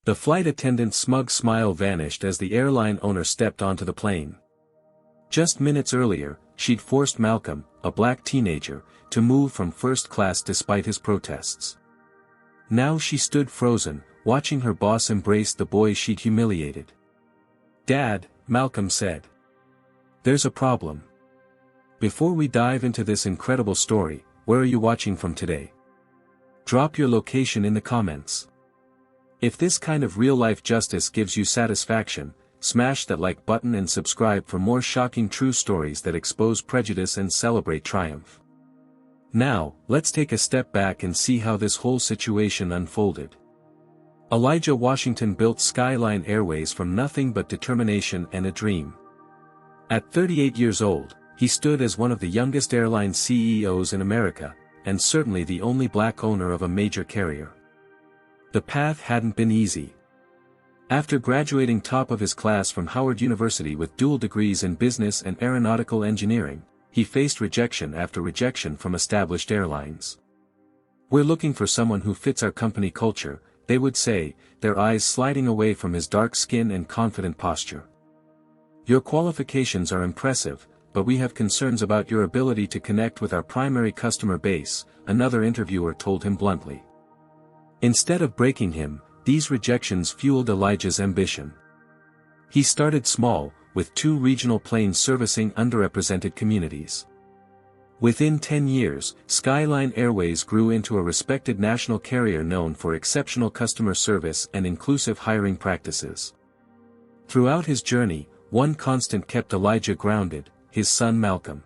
The flight attendant's smug smile vanished as the airline owner stepped onto the plane. Just minutes earlier, she'd forced Malcolm, a black teenager, to move from first class despite his protests. Now she stood frozen, watching her boss embrace the boy she'd humiliated. "Dad," Malcolm said. "There's a problem. Before we dive into this incredible story, where are you watching from today? Drop your location in the comments. If this kind of real-life justice gives you satisfaction, smash that like button and subscribe for more shocking true stories that expose prejudice and celebrate triumph. Now, let's take a step back and see how this whole situation unfolded. Elijah Washington built Skyline Airways from nothing but determination and a dream. At 38 years old, he stood as one of the youngest airline CEOs in America, and certainly the only black owner of a major carrier. The path hadn't been easy. After graduating top of his class from Howard University with dual degrees in business and aeronautical engineering, he faced rejection after rejection from established airlines. "We're looking for someone who fits our company culture," they would say, their eyes sliding away from his dark skin and confident posture. "Your qualifications are impressive, but we have concerns about your ability to connect with our primary customer base," another interviewer told him bluntly. Instead of breaking him, these rejections fueled Elijah's ambition. He started small, with 2 regional planes servicing underrepresented communities. Within 10 years, Skyline Airways grew into a respected national carrier known for exceptional customer service and inclusive hiring practices. Throughout his journey, one constant kept Elijah grounded: his son Malcolm.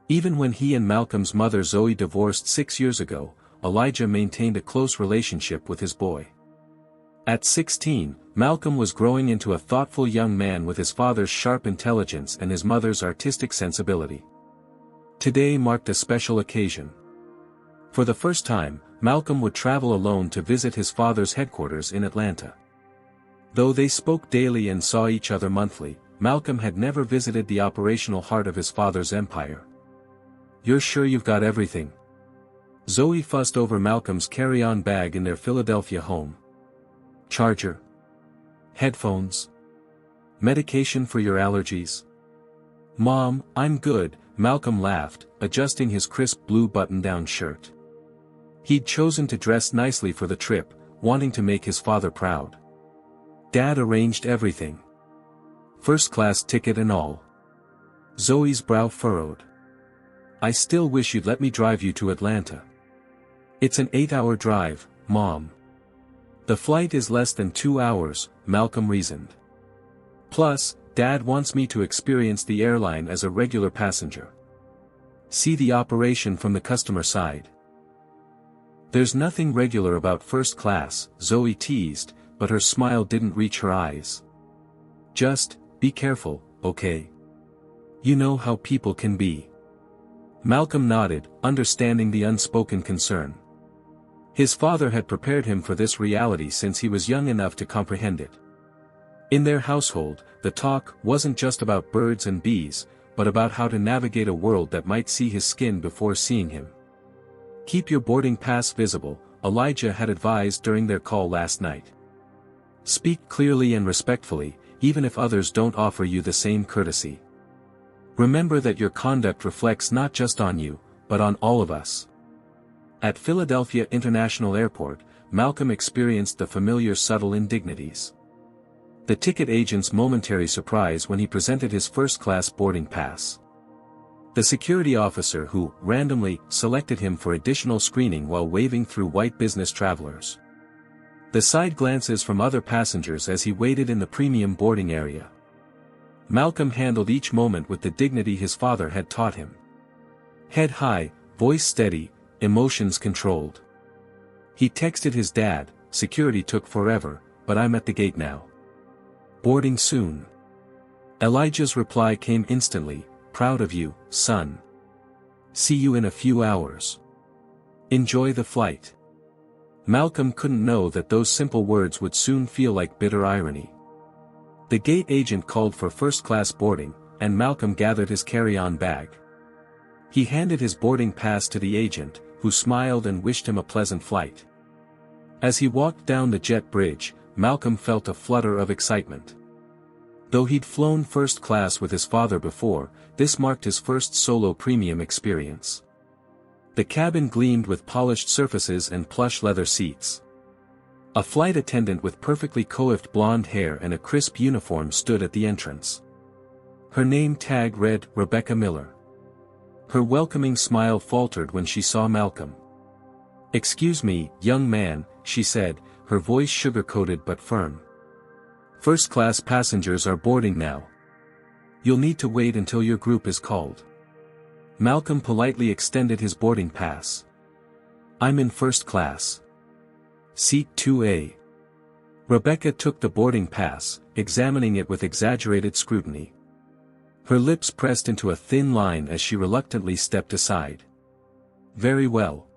Even when he and Malcolm's mother Zoe divorced 6 years ago, Elijah maintained a close relationship with his boy. At 16, Malcolm was growing into a thoughtful young man with his father's sharp intelligence and his mother's artistic sensibility. Today marked a special occasion. For the first time, Malcolm would travel alone to visit his father's headquarters in Atlanta. Though they spoke daily and saw each other monthly, Malcolm had never visited the operational heart of his father's empire. "You're sure you've got everything?" Zoe fussed over Malcolm's carry-on bag in their Philadelphia home. "Charger? Headphones? Medication for your allergies?" "Mom, I'm good," Malcolm laughed, adjusting his crisp blue button-down shirt. He'd chosen to dress nicely for the trip, wanting to make his father proud. "Dad arranged everything. First-class ticket and all." Zoe's brow furrowed. "I still wish you'd let me drive you to Atlanta." "It's an 8-hour drive, Mom." "The flight is less than 2 hours," Malcolm reasoned. "Plus, Dad wants me to experience the airline as a regular passenger. See the operation from the customer side." "There's nothing regular about first class," Zoe teased, but her smile didn't reach her eyes. "Just, be careful, okay? You know how people can be." Malcolm nodded, understanding the unspoken concern. His father had prepared him for this reality since he was young enough to comprehend it. In their household, the talk wasn't just about birds and bees, but about how to navigate a world that might see his skin before seeing him. "Keep your boarding pass visible," Elijah had advised during their call last night. "Speak clearly and respectfully, even if others don't offer you the same courtesy. Remember that your conduct reflects not just on you, but on all of us." At Philadelphia International Airport, Malcolm experienced the familiar subtle indignities. The ticket agent's momentary surprise when he presented his first-class boarding pass. The security officer who, randomly, selected him for additional screening while waving through white business travelers. The side glances from other passengers as he waited in the premium boarding area. Malcolm handled each moment with the dignity his father had taught him. Head high, voice steady, emotions controlled. He texted his dad, "Security took forever, but I'm at the gate now. Boarding soon." Elijah's reply came instantly, "Proud of you, son. See you in a few hours. Enjoy the flight." Malcolm couldn't know that those simple words would soon feel like bitter irony. The gate agent called for first-class boarding, and Malcolm gathered his carry-on bag. He handed his boarding pass to the agent, who smiled and wished him a pleasant flight. As he walked down the jet bridge, Malcolm felt a flutter of excitement. Though he'd flown first class with his father before, this marked his first solo premium experience. The cabin gleamed with polished surfaces and plush leather seats. A flight attendant with perfectly coiffed blonde hair and a crisp uniform stood at the entrance. Her name tag read Rebecca Miller. Her welcoming smile faltered when she saw Malcolm. "Excuse me, young man," she said, her voice sugar-coated but firm. "First-class passengers are boarding now. You'll need to wait until your group is called." Malcolm politely extended his boarding pass. "I'm in first class. Seat 2A. Rebecca took the boarding pass, examining it with exaggerated scrutiny. Her lips pressed into a thin line as she reluctantly stepped aside. "Very well."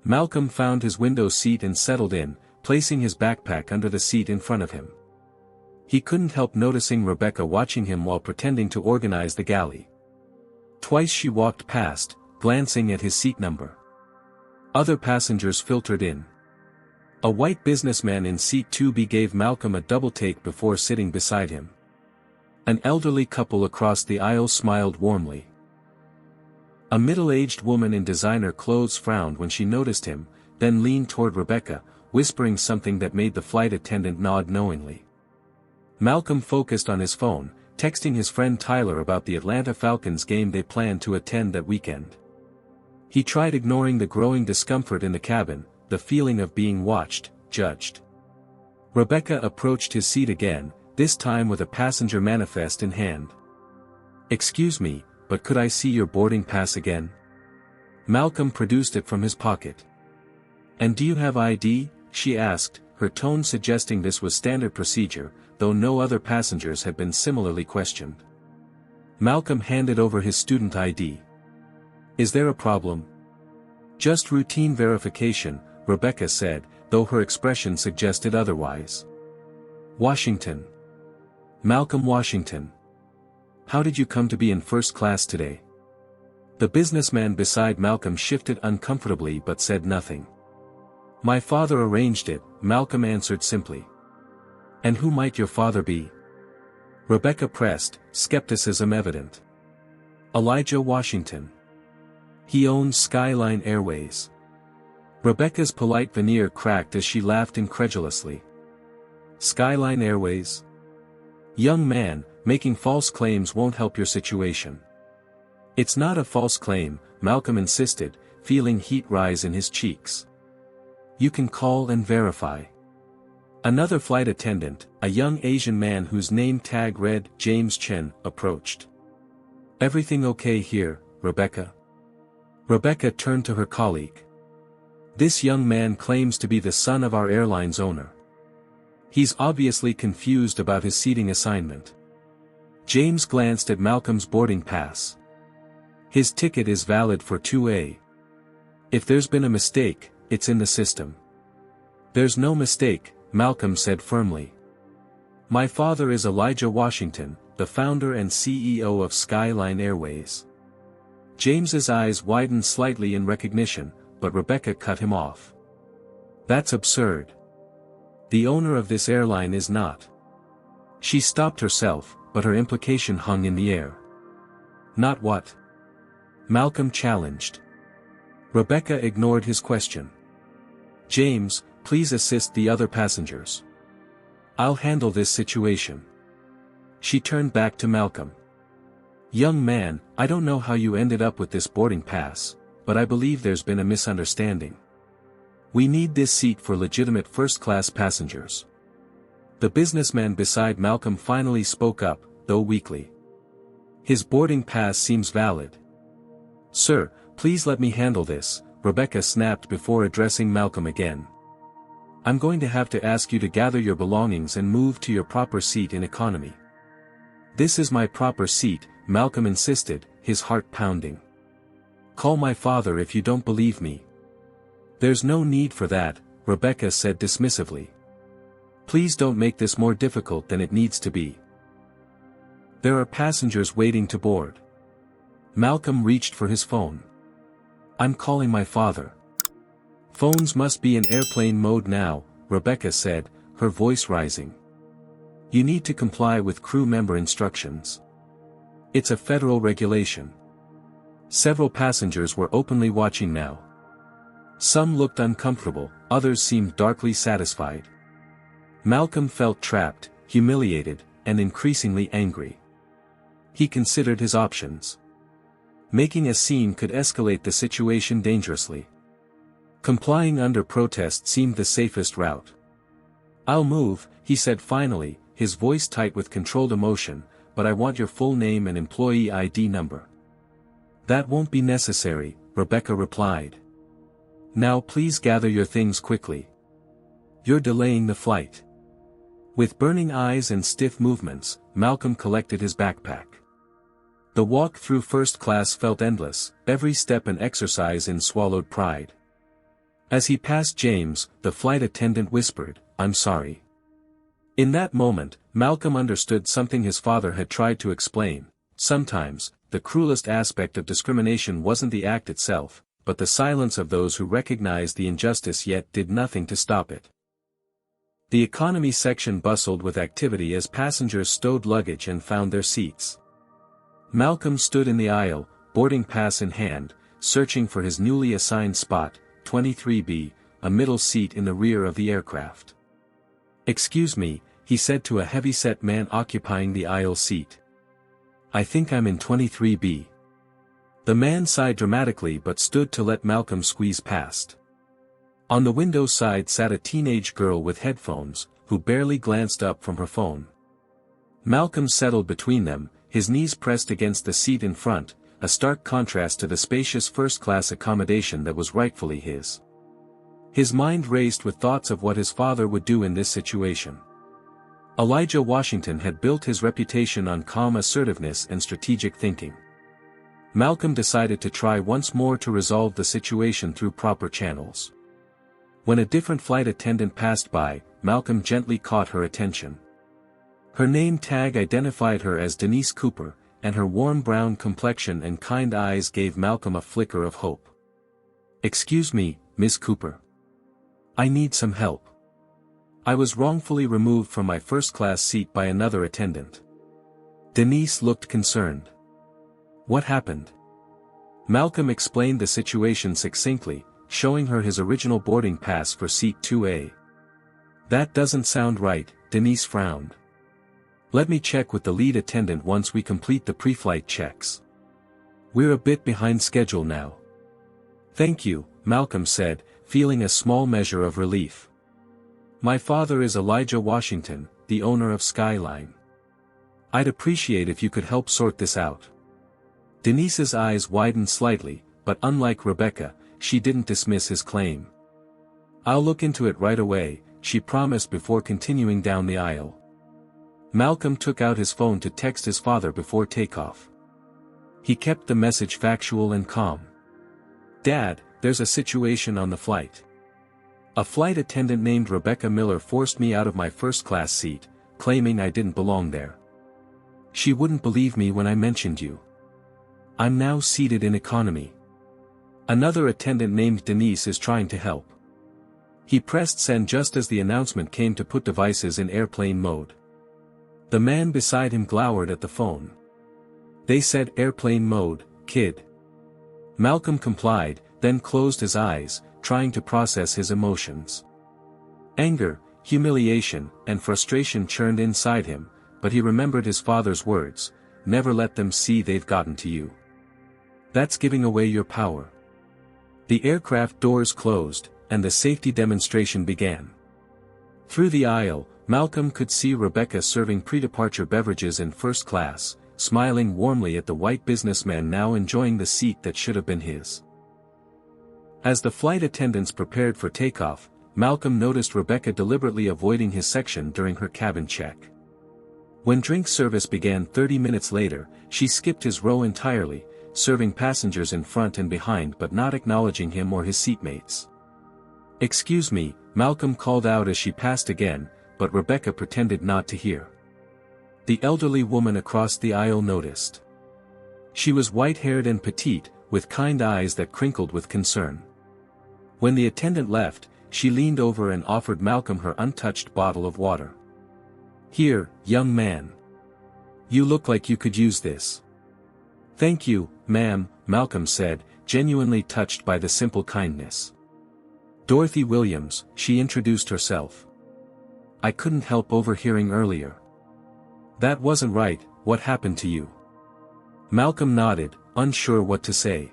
Malcolm found his window seat and settled in, placing his backpack under the seat in front of him. He couldn't help noticing Rebecca watching him while pretending to organize the galley. Twice she walked past, glancing at his seat number. Other passengers filtered in. A white businessman in seat 2B gave Malcolm a double take before sitting beside him. An elderly couple across the aisle smiled warmly. A middle-aged woman in designer clothes frowned when she noticed him, then leaned toward Rebecca, whispering something that made the flight attendant nod knowingly. Malcolm focused on his phone, texting his friend Tyler about the Atlanta Falcons game they planned to attend that weekend. He tried ignoring the growing discomfort in the cabin, the feeling of being watched, judged. Rebecca approached his seat again, this time with a passenger manifest in hand. "Excuse me, but could I see your boarding pass again?" Malcolm produced it from his pocket. "And do you have ID?" she asked, her tone suggesting this was standard procedure, though no other passengers had been similarly questioned. Malcolm handed over his student ID. "Is there a problem?" "Just routine verification," Rebecca said, though her expression suggested otherwise. "Washington." "Malcolm Washington. How did you come to be in first class today?" The businessman beside Malcolm shifted uncomfortably but said nothing. "My father arranged it," Malcolm answered simply. "And who might your father be?" Rebecca pressed, skepticism evident. "Elijah Washington. He owns Skyline Airways." Rebecca's polite veneer cracked as she laughed incredulously. "Skyline Airways? Young man, making false claims won't help your situation." "It's not a false claim," Malcolm insisted, feeling heat rise in his cheeks. "You can call and verify." Another flight attendant, a young Asian man whose name tag read James Chen, approached. "Everything okay here, Rebecca?" Rebecca turned to her colleague. "This young man claims to be the son of our airline's owner. He's obviously confused about his seating assignment." James glanced at Malcolm's boarding pass. "His ticket is valid for 2A. If there's been a mistake, it's in the system." "There's no mistake," Malcolm said firmly. "My father is Elijah Washington, the founder and CEO of Skyline Airways." James's eyes widened slightly in recognition, but Rebecca cut him off. "That's absurd. The owner of this airline is not." She stopped herself, but her implication hung in the air. "Not what?" Malcolm challenged. Rebecca ignored his question. "James, please assist the other passengers. I'll handle this situation." She turned back to Malcolm. "Young man, I don't know how you ended up with this boarding pass, but I believe there's been a misunderstanding. We need this seat for legitimate first-class passengers." The businessman beside Malcolm finally spoke up, though weakly. "His boarding pass seems valid." "Sir, please let me handle this," Rebecca snapped before addressing Malcolm again. "I'm going to have to ask you to gather your belongings and move to your proper seat in economy." "This is my proper seat," Malcolm insisted, his heart pounding. "Call my father if you don't believe me." "There's no need for that," Rebecca said dismissively. "Please don't make this more difficult than it needs to be. There are passengers waiting to board." Malcolm reached for his phone. "I'm calling my father." "Phones must be in airplane mode now," Rebecca said, her voice rising. "You need to comply with crew member instructions. It's a federal regulation." Several passengers were openly watching now. Some looked uncomfortable, others seemed darkly satisfied. Malcolm felt trapped, humiliated, and increasingly angry. He considered his options. Making a scene could escalate the situation dangerously. Complying under protest seemed the safest route. "I'll move," he said finally, his voice tight with controlled emotion, "but I want your full name and employee ID number." "That won't be necessary," Rebecca replied. "Now please gather your things quickly. You're delaying the flight." With burning eyes and stiff movements, Malcolm collected his backpack. The walk through first class felt endless, every step an exercise in swallowed pride. As he passed James, the flight attendant whispered, "I'm sorry." In that moment, Malcolm understood something his father had tried to explain. Sometimes, the cruelest aspect of discrimination wasn't the act itself, but the silence of those who recognized the injustice yet did nothing to stop it. The economy section bustled with activity as passengers stowed luggage and found their seats. Malcolm stood in the aisle, boarding pass in hand, searching for his newly assigned spot, 23B, a middle seat in the rear of the aircraft. "Excuse me," he said to a heavy-set man occupying the aisle seat. "I think I'm in 23B. The man sighed dramatically but stood to let Malcolm squeeze past. On the window side sat a teenage girl with headphones, who barely glanced up from her phone. Malcolm settled between them, his knees pressed against the seat in front, a stark contrast to the spacious first-class accommodation that was rightfully his. His mind raced with thoughts of what his father would do in this situation. Elijah Washington had built his reputation on calm assertiveness and strategic thinking. Malcolm decided to try once more to resolve the situation through proper channels. When a different flight attendant passed by, Malcolm gently caught her attention. Her name tag identified her as Denise Cooper, and her warm brown complexion and kind eyes gave Malcolm a flicker of hope. "Excuse me, Miss Cooper. I need some help. I was wrongfully removed from my first-class seat by another attendant." Denise looked concerned. "What happened?" Malcolm explained the situation succinctly, showing her his original boarding pass for seat 2A. "That doesn't sound right," Denise frowned. "Let me check with the lead attendant once we complete the pre-flight checks. We're a bit behind schedule now." "Thank you," Malcolm said, feeling a small measure of relief. "My father is Elijah Washington, the owner of Skyline. I'd appreciate if you could help sort this out." Denise's eyes widened slightly, but unlike Rebecca, she didn't dismiss his claim. "I'll look into it right away," she promised before continuing down the aisle. Malcolm took out his phone to text his father before takeoff. He kept the message factual and calm. "Dad, there's a situation on the flight. A flight attendant named Rebecca Miller forced me out of my first-class seat, claiming I didn't belong there. She wouldn't believe me when I mentioned you. I'm now seated in economy. Another attendant named Denise is trying to help." He pressed send just as the announcement came to put devices in airplane mode. The man beside him glowered at the phone. "They said airplane mode, kid." Malcolm complied, then closed his eyes, trying to process his emotions. Anger, humiliation, and frustration churned inside him, but he remembered his father's words, "Never let them see they've gotten to you. That's giving away your power." The aircraft doors closed, and the safety demonstration began. Through the aisle, Malcolm could see Rebecca serving pre-departure beverages in first class, smiling warmly at the white businessman now enjoying the seat that should have been his. As the flight attendants prepared for takeoff, Malcolm noticed Rebecca deliberately avoiding his section during her cabin check. When drink service began 30 minutes later, she skipped his row entirely, serving passengers in front and behind but not acknowledging him or his seatmates. "Excuse me," Malcolm called out as she passed again, but Rebecca pretended not to hear. The elderly woman across the aisle noticed. She was white-haired and petite, with kind eyes that crinkled with concern. When the attendant left, she leaned over and offered Malcolm her untouched bottle of water. "Here, young man. You look like you could use this." "Thank you, ma'am," Malcolm said, genuinely touched by the simple kindness. "Dorothy Williams," she introduced herself. "I couldn't help overhearing earlier." "That wasn't right, what happened to you?" Malcolm nodded, unsure what to say.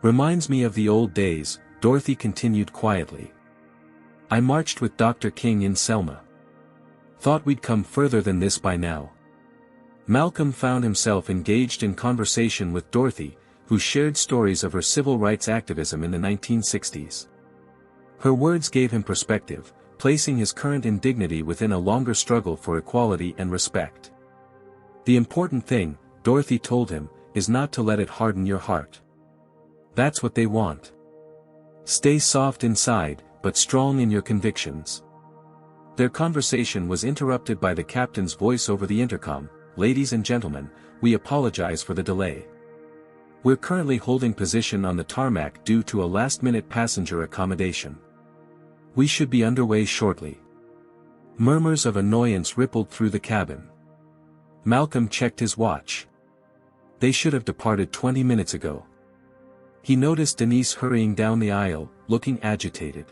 "Reminds me of the old days," Dorothy continued quietly. "I marched with Dr. King in Selma. Thought we'd come further than this by now." Malcolm found himself engaged in conversation with Dorothy, who shared stories of her civil rights activism in the 1960s. Her words gave him perspective, placing his current indignity within a longer struggle for equality and respect. "The important thing," Dorothy told him, "is not to let it harden your heart. That's what they want. Stay soft inside, but strong in your convictions." Their conversation was interrupted by the captain's voice over the intercom. "Ladies and gentlemen, we apologize for the delay. We're currently holding position on the tarmac due to a last-minute passenger accommodation. We should be underway shortly." Murmurs of annoyance rippled through the cabin. Malcolm checked his watch. They should have departed 20 minutes ago. He noticed Denise hurrying down the aisle, looking agitated.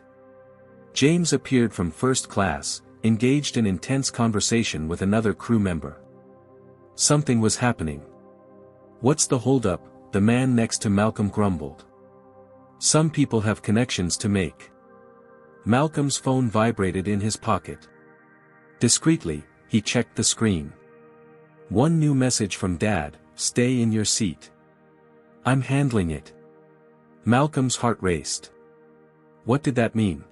James appeared from first class, engaged in intense conversation with another crew member. Something was happening. "What's the holdup?" the man next to Malcolm grumbled. "Some people have connections to make." Malcolm's phone vibrated in his pocket. Discreetly, he checked the screen. One new message from Dad: "Stay in your seat. I'm handling it." Malcolm's heart raced. What did that mean?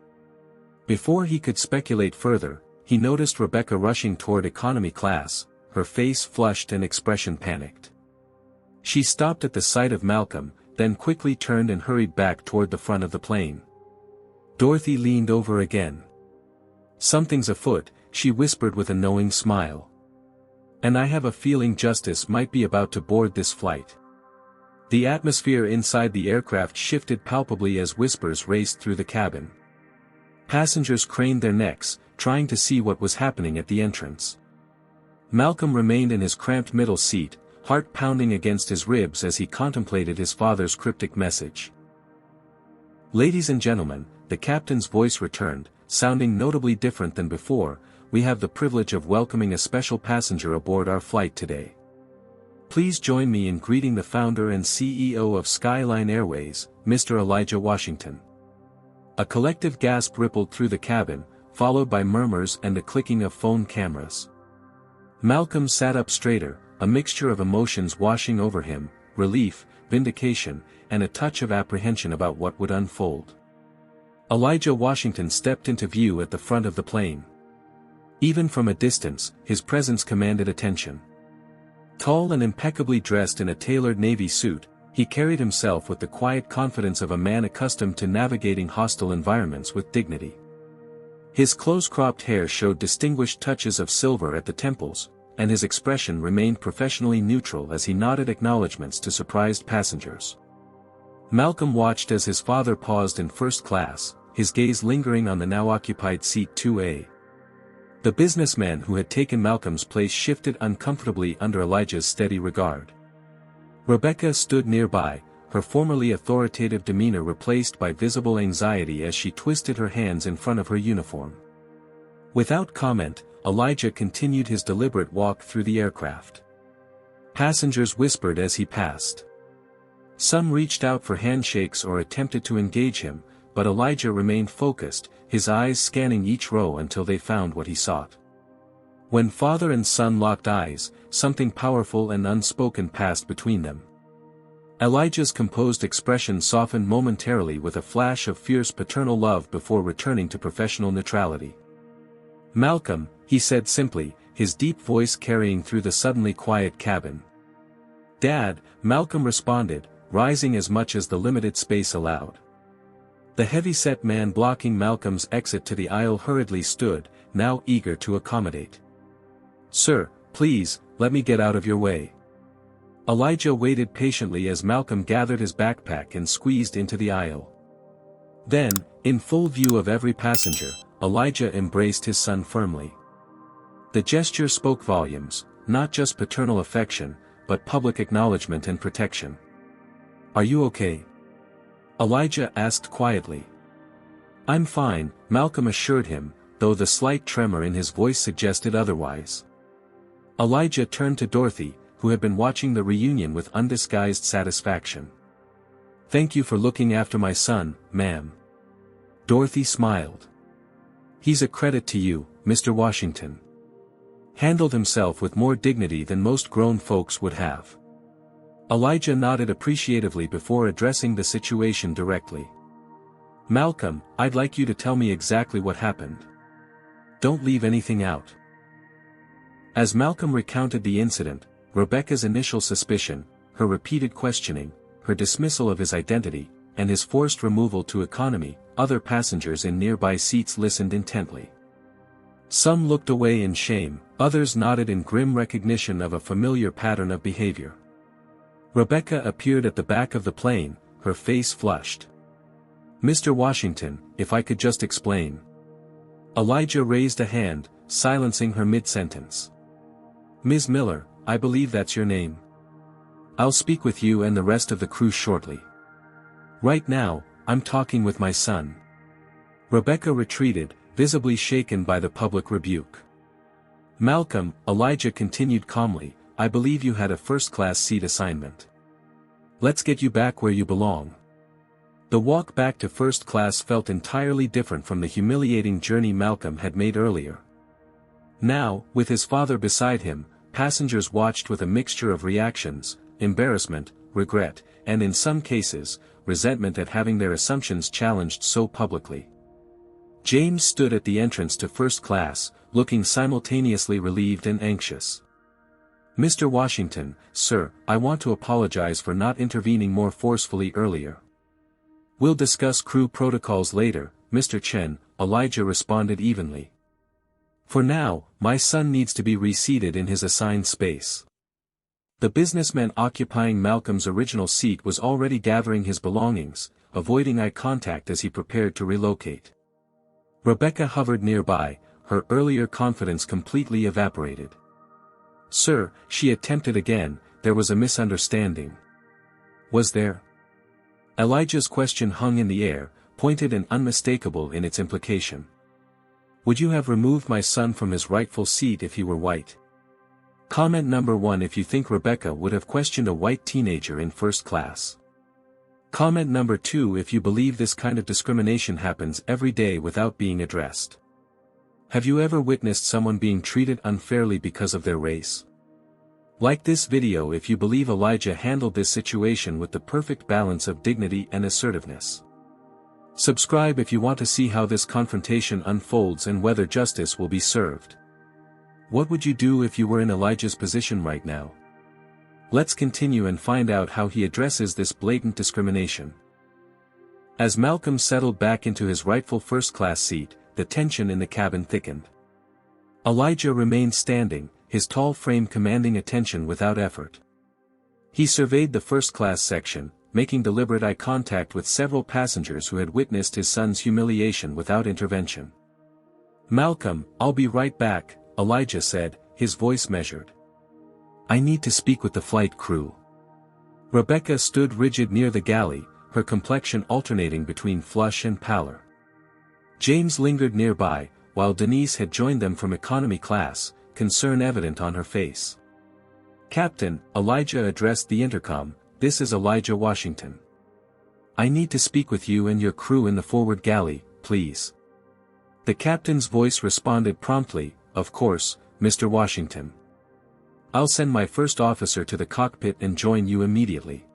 Before he could speculate further, he noticed Rebecca rushing toward economy class, her face flushed and expression panicked. She stopped at the sight of Malcolm, then quickly turned and hurried back toward the front of the plane. Dorothy leaned over again. "Something's afoot," she whispered with a knowing smile. "And I have a feeling justice might be about to board this flight." The atmosphere inside the aircraft shifted palpably as whispers raced through the cabin. Passengers craned their necks, trying to see what was happening at the entrance. Malcolm remained in his cramped middle seat, heart pounding against his ribs as he contemplated his father's cryptic message. "Ladies and gentlemen," the captain's voice returned, sounding notably different than before, "we have the privilege of welcoming a special passenger aboard our flight today. Please join me in greeting the founder and CEO of Skyline Airways, Mr. Elijah Washington." A collective gasp rippled through the cabin, followed by murmurs and the clicking of phone cameras. Malcolm sat up straighter, a mixture of emotions washing over him: relief, vindication, and a touch of apprehension about what would unfold. Elijah Washington stepped into view at the front of the plane. Even from a distance, his presence commanded attention. Tall and impeccably dressed in a tailored navy suit, he carried himself with the quiet confidence of a man accustomed to navigating hostile environments with dignity. His close-cropped hair showed distinguished touches of silver at the temples, and his expression remained professionally neutral as he nodded acknowledgments to surprised passengers. Malcolm watched as his father paused in first class, his gaze lingering on the now-occupied seat 2A. The businessman who had taken Malcolm's place shifted uncomfortably under Elijah's steady regard. Rebecca stood nearby, her formerly authoritative demeanor replaced by visible anxiety as she twisted her hands in front of her uniform. Without comment, Elijah continued his deliberate walk through the aircraft. Passengers whispered as he passed. Some reached out for handshakes or attempted to engage him, but Elijah remained focused, his eyes scanning each row until they found what he sought. When father and son locked eyes, something powerful and unspoken passed between them. Elijah's composed expression softened momentarily with a flash of fierce paternal love before returning to professional neutrality. "Malcolm," he said simply, his deep voice carrying through the suddenly quiet cabin. "Dad," Malcolm responded, rising as much as the limited space allowed. The heavy-set man blocking Malcolm's exit to the aisle hurriedly stood, now eager to accommodate. "Sir, please, let me get out of your way." Elijah waited patiently as Malcolm gathered his backpack and squeezed into the aisle. Then, In full view of every passenger, Elijah embraced his son firmly. The gesture spoke volumes, not just paternal affection, but public acknowledgement and protection. "Are you okay?" Elijah asked quietly. "I'm fine," Malcolm assured him, though the slight tremor in his voice suggested otherwise. Elijah turned to Dorothy, who had been watching the reunion with undisguised satisfaction. "Thank you for looking after my son, ma'am." Dorothy smiled. "He's a credit to you, Mr. Washington. Handled himself with more dignity than most grown folks would have." Elijah nodded appreciatively before addressing the situation directly. "Malcolm, I'd like you to tell me exactly what happened. Don't leave anything out." As Malcolm recounted the incident, Rebecca's initial suspicion, her repeated questioning, her dismissal of his identity, and his forced removal to economy, other passengers in nearby seats listened intently. Some looked away in shame, others nodded in grim recognition of a familiar pattern of behavior. Rebecca appeared at the back of the plane, her face flushed. "Mr. Washington, if I could just explain." Elijah raised a hand, silencing her mid-sentence. "Ms. Miller, I believe that's your name. I'll speak with you and the rest of the crew shortly. Right now, I'm talking with my son." Rebecca retreated, visibly shaken by the public rebuke. "Malcolm," Elijah continued calmly, "I believe you had a first-class seat assignment. Let's get you back where you belong." The walk back to first class felt entirely different from the humiliating journey Malcolm had made earlier. Now, with his father beside him, passengers watched with a mixture of reactions: embarrassment, regret, and in some cases, resentment at having their assumptions challenged so publicly. James stood at the entrance to first class, looking simultaneously relieved and anxious. "Mr. Washington, sir, I want to apologize for not intervening more forcefully earlier." "We'll discuss crew protocols later, Mr. Chen," Elijah responded evenly. "For now, my son needs to be reseated in his assigned space." The businessman occupying Malcolm's original seat was already gathering his belongings, avoiding eye contact as he prepared to relocate. Rebecca hovered nearby, her earlier confidence completely evaporated. "Sir," she attempted again, "there was a misunderstanding." "Was there?" Elijah's question hung in the air, pointed and unmistakable in its implication. "Would you have removed my son from his rightful seat if he were white?" Comment number 1: if you think Rebecca would have questioned a white teenager in first class. Comment number 2: if you believe this kind of discrimination happens every day without being addressed. Have you ever witnessed someone being treated unfairly because of their race? Like this video if you believe Elijah handled this situation with the perfect balance of dignity and assertiveness. Subscribe if you want to see how this confrontation unfolds and whether justice will be served. What would you do if you were in Elijah's position right now? Let's continue and find out how he addresses this blatant discrimination. As Malcolm settled back into his rightful first-class seat, the tension in the cabin thickened. Elijah remained standing, his tall frame commanding attention without effort. He surveyed the first-class section, making deliberate eye contact with several passengers who had witnessed his son's humiliation without intervention. "Malcolm, I'll be right back," Elijah said, his voice measured. "I need to speak with the flight crew." Rebecca stood rigid near the galley, her complexion alternating between flush and pallor. James lingered nearby, while Denise had joined them from economy class, concern evident on her face. "Captain," Elijah addressed the intercom, "this is Elijah Washington. I need to speak with you and your crew in the forward galley, please." The captain's voice responded promptly, "Of course, Mr. Washington. I'll send my first officer to the cockpit and join you immediately."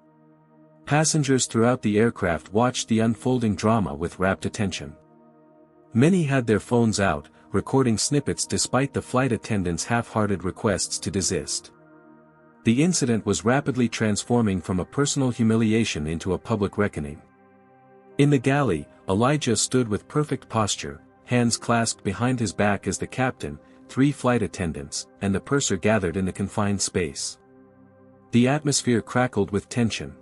Passengers throughout the aircraft watched the unfolding drama with rapt attention. Many had their phones out, recording snippets despite the flight attendants' half-hearted requests to desist. The incident was rapidly transforming from a personal humiliation into a public reckoning. In the galley, Elijah stood with perfect posture, hands clasped behind his back as the captain, 3 flight attendants, and the purser gathered in the confined space. The atmosphere crackled with tension.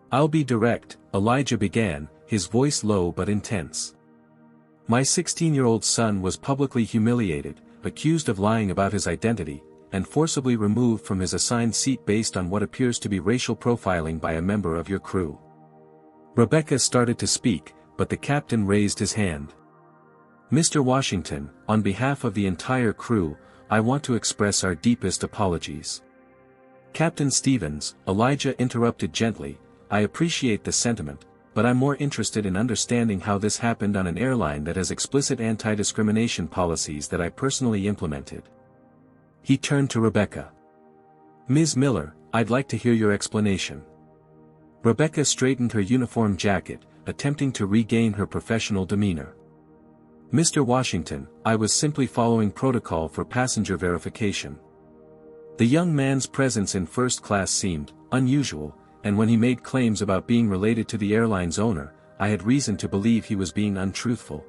"I'll be direct," Elijah began, his voice low but intense. My 16-year-old son was publicly humiliated, accused of lying about his identity, and forcibly removed from his assigned seat based on what appears to be racial profiling by a member of your crew. Rebecca started to speak, but the captain raised his hand. Mr. Washington, on behalf of the entire crew, I want to express our deepest apologies. Captain Stevens, Elijah interrupted gently, I appreciate the sentiment, but I'm more interested in understanding how this happened on an airline that has explicit anti-discrimination policies that I personally implemented. He turned to Rebecca. Ms. Miller, I'd like to hear your explanation. Rebecca straightened her uniform jacket, attempting to regain her professional demeanor. Mr. Washington, I was simply following protocol for passenger verification. The young man's presence in first class seemed unusual, and when he made claims about being related to the airline's owner, I had reason to believe he was being untruthful.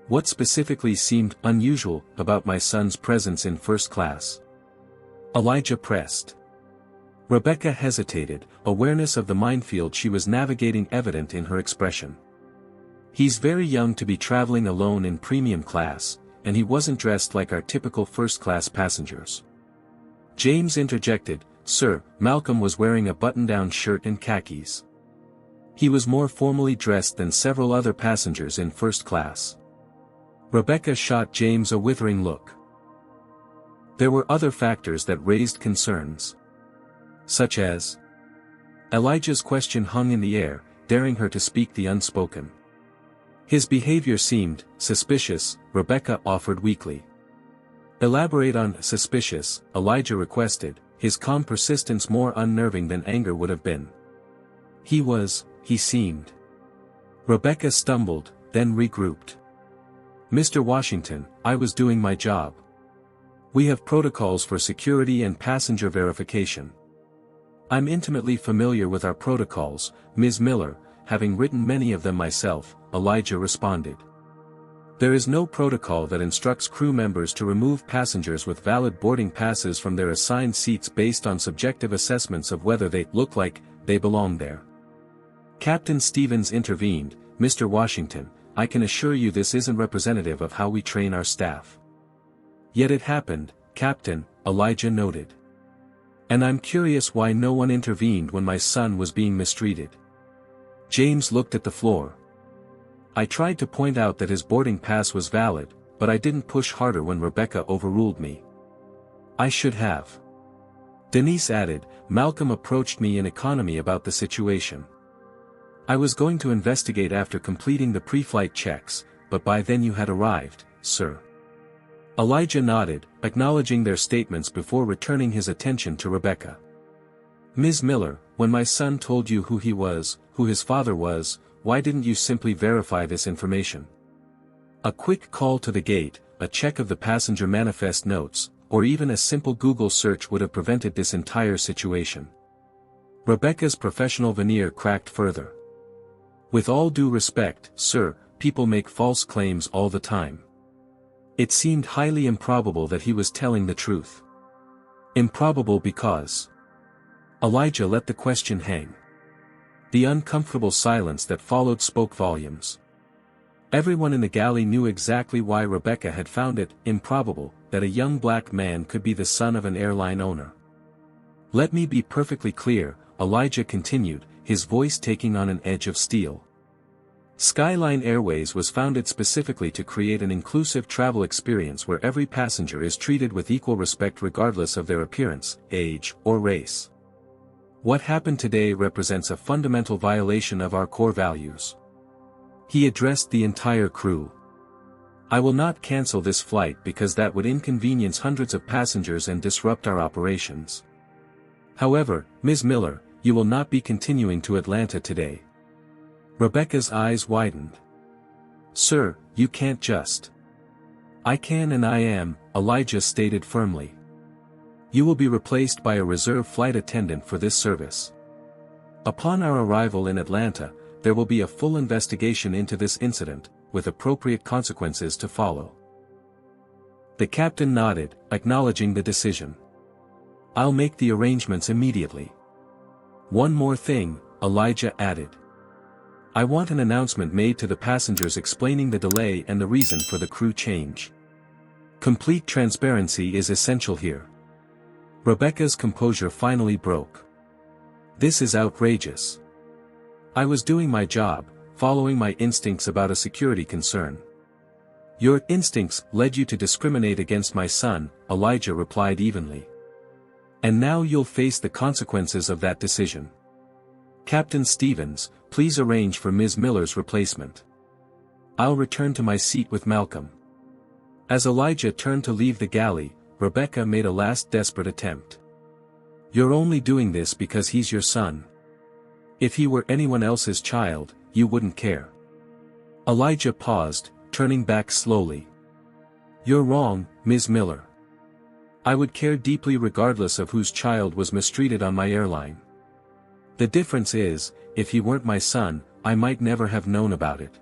What specifically seemed unusual about my son's presence in first class? Elijah pressed. Rebecca hesitated, awareness of the minefield she was navigating evident in her expression. He's very young to be traveling alone in premium class, and he wasn't dressed like our typical first-class passengers. James interjected, Sir, Malcolm was wearing a button-down shirt and khakis. He was more formally dressed than several other passengers in first class. Rebecca shot James a withering look. There were other factors that raised concerns. Such as? Elijah's question hung in the air, daring her to speak the unspoken. His behavior seemed suspicious, Rebecca offered weakly. Elaborate on suspicious, Elijah requested, his calm persistence more unnerving than anger would have been. He seemed. Rebecca stumbled, then regrouped. Mr. Washington, I was doing my job. We have protocols for security and passenger verification. I'm intimately familiar with our protocols, Ms. Miller, having written many of them myself, Elijah responded. There is no protocol that instructs crew members to remove passengers with valid boarding passes from their assigned seats based on subjective assessments of whether they look like they belong there. Captain Stevens intervened, Mr. Washington, I can assure you this isn't representative of how we train our staff. Yet it happened, Captain, Elijah noted. And I'm curious why no one intervened when my son was being mistreated. James looked at the floor. I tried to point out that his boarding pass was valid, but I didn't push harder when Rebecca overruled me. I should have. Denise added, Malcolm approached me in economy about the situation. I was going to investigate after completing the pre-flight checks, but by then you had arrived, sir. Elijah nodded, acknowledging their statements before returning his attention to Rebecca. Ms. Miller, when my son told you who he was, who his father was, why didn't you simply verify this information? A quick call to the gate, a check of the passenger manifest notes, or even a simple Google search would have prevented this entire situation. Rebecca's professional veneer cracked further. With all due respect, sir, people make false claims all the time. It seemed highly improbable that he was telling the truth. Improbable because. Elijah let the question hang. The uncomfortable silence that followed spoke volumes. Everyone in the galley knew exactly why Rebecca had found it improbable that a young black man could be the son of an airline owner. Let me be perfectly clear, Elijah continued, his voice taking on an edge of steel. Skyline Airways was founded specifically to create an inclusive travel experience where every passenger is treated with equal respect regardless of their appearance, age, or race. What happened today represents a fundamental violation of our core values. He addressed the entire crew. I will not cancel this flight because that would inconvenience hundreds of passengers and disrupt our operations. However, Ms. Miller, you will not be continuing to Atlanta today. Rebecca's eyes widened. Sir, you can't just. I can and I am, Elijah stated firmly. You will be replaced by a reserve flight attendant for this service. Upon our arrival in Atlanta, there will be a full investigation into this incident, with appropriate consequences to follow. The captain nodded, acknowledging the decision. I'll make the arrangements immediately. One more thing, Elijah added. I want an announcement made to the passengers explaining the delay and the reason for the crew change. Complete transparency is essential here. Rebecca's composure finally broke. This is outrageous. I was doing my job, following my instincts about a security concern. Your instincts led you to discriminate against my son, Elijah replied evenly. And now you'll face the consequences of that decision. Captain Stevens, please arrange for Ms. Miller's replacement. I'll return to my seat with Malcolm. As Elijah turned to leave the galley, Rebecca made a last desperate attempt. You're only doing this because he's your son. If he were anyone else's child, you wouldn't care. Elijah paused, turning back slowly. You're wrong, Ms. Miller. I would care deeply regardless of whose child was mistreated on my airline. The difference is, if he weren't my son, I might never have known about it.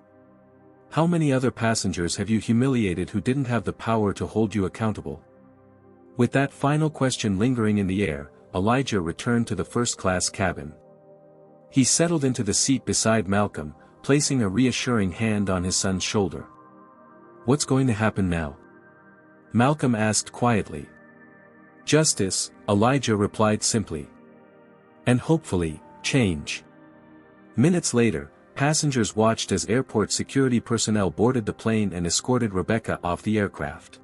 How many other passengers have you humiliated who didn't have the power to hold you accountable? With that final question lingering in the air, Elijah returned to the first-class cabin. He settled into the seat beside Malcolm, placing a reassuring hand on his son's shoulder. What's going to happen now? Malcolm asked quietly. Justice, Elijah replied simply. And hopefully, change. Minutes later, passengers watched as airport security personnel boarded the plane and escorted Rebecca off the aircraft.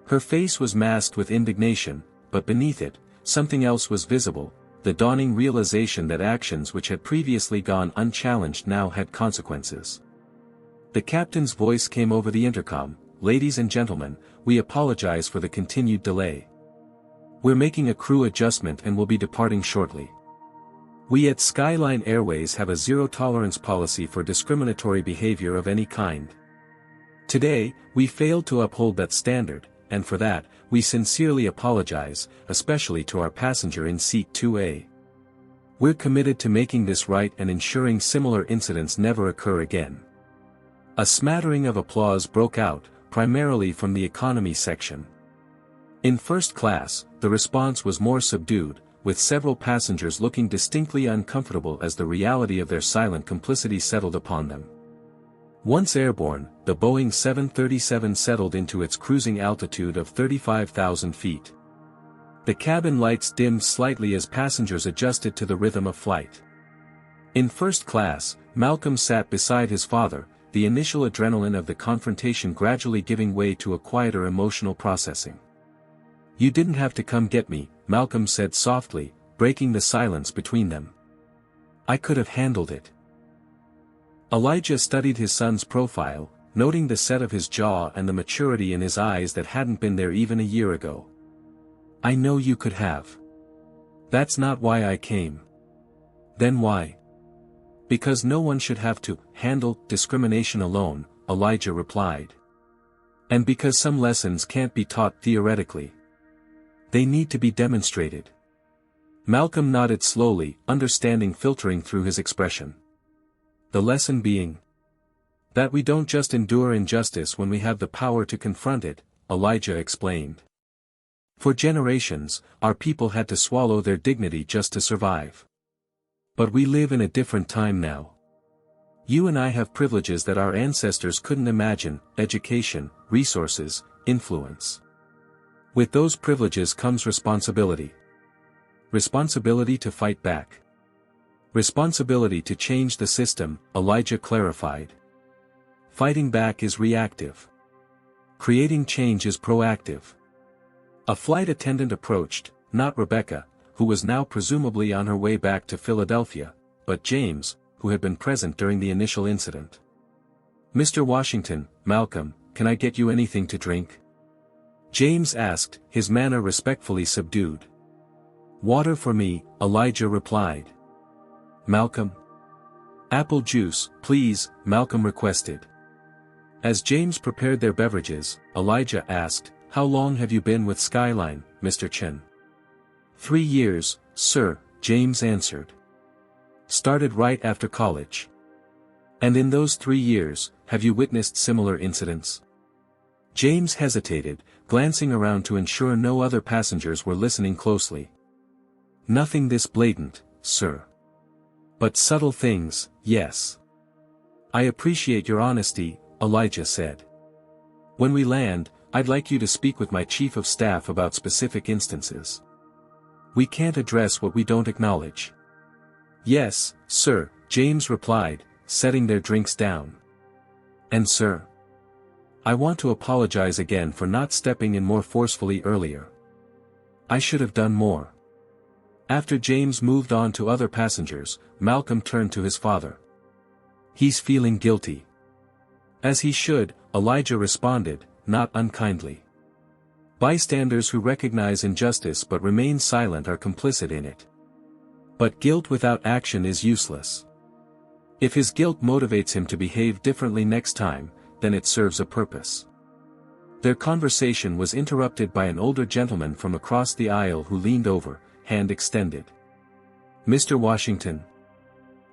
Her face was masked with indignation, but beneath it, something else was visible, the dawning realization that actions which had previously gone unchallenged now had consequences. The captain's voice came over the intercom, "Ladies and gentlemen, we apologize for the continued delay. We're making a crew adjustment and will be departing shortly. We at Skyline Airways have a zero-tolerance policy for discriminatory behavior of any kind. Today, we failed to uphold that standard, and for that, we sincerely apologize, especially to our passenger in seat 2A. We're committed to making this right and ensuring similar incidents never occur again." A smattering of applause broke out, primarily from the economy section. In first class, the response was more subdued, with several passengers looking distinctly uncomfortable as the reality of their silent complicity settled upon them. Once airborne, the Boeing 737 settled into its cruising altitude of 35,000 feet. The cabin lights dimmed slightly as passengers adjusted to the rhythm of flight. In first class, Malcolm sat beside his father, the initial adrenaline of the confrontation gradually giving way to a quieter emotional processing. "You didn't have to come get me," Malcolm said softly, breaking the silence between them. "I could have handled it." Elijah studied his son's profile, noting the set of his jaw and the maturity in his eyes that hadn't been there even a year ago. "I know you could have. That's not why I came." "Then why?" "Because no one should have to handle discrimination alone," Elijah replied. "And because some lessons can't be taught theoretically. They need to be demonstrated." Malcolm nodded slowly, understanding filtering through his expression. "The lesson being that we don't just endure injustice when we have the power to confront it," Elijah explained. "For generations, our people had to swallow their dignity just to survive. But we live in a different time now. You and I have privileges that our ancestors couldn't imagine: education, resources, influence. With those privileges comes responsibility. Responsibility to fight back. Responsibility to change the system," Elijah clarified. "Fighting back is reactive. Creating change is proactive." A flight attendant approached, not Rebecca, who was now presumably on her way back to Philadelphia, but James, who had been present during the initial incident. "Mr. Washington, Malcolm, can I get you anything to drink?" James asked, his manner respectfully subdued. "Water for me," Elijah replied. "Malcolm?" "Apple juice, please," Malcolm requested. As James prepared their beverages, Elijah asked, "How long have you been with Skyline, Mr. Chen?" 3 years, sir," James answered. "Started right after college. And in those 3 years, have you witnessed similar incidents?" James hesitated, glancing around to ensure no other passengers were listening closely. "Nothing this blatant, sir. But subtle things, yes. I appreciate your honesty, Elijah said. When we land, I'd like you to speak with my chief of staff about specific instances. We can't address what we don't acknowledge. Yes, sir, James replied, setting their drinks down. And sir, I want to apologize again for not stepping in more forcefully earlier. I should have done more. After James moved on to other passengers, Malcolm turned to his father. He's feeling guilty. As he should, Elijah responded, not unkindly. Bystanders who recognize injustice but remain silent are complicit in it. But guilt without action is useless. If his guilt motivates him to behave differently next time, then it serves a purpose. Their conversation was interrupted by an older gentleman from across the aisle who leaned over, hand extended. Mr. Washington.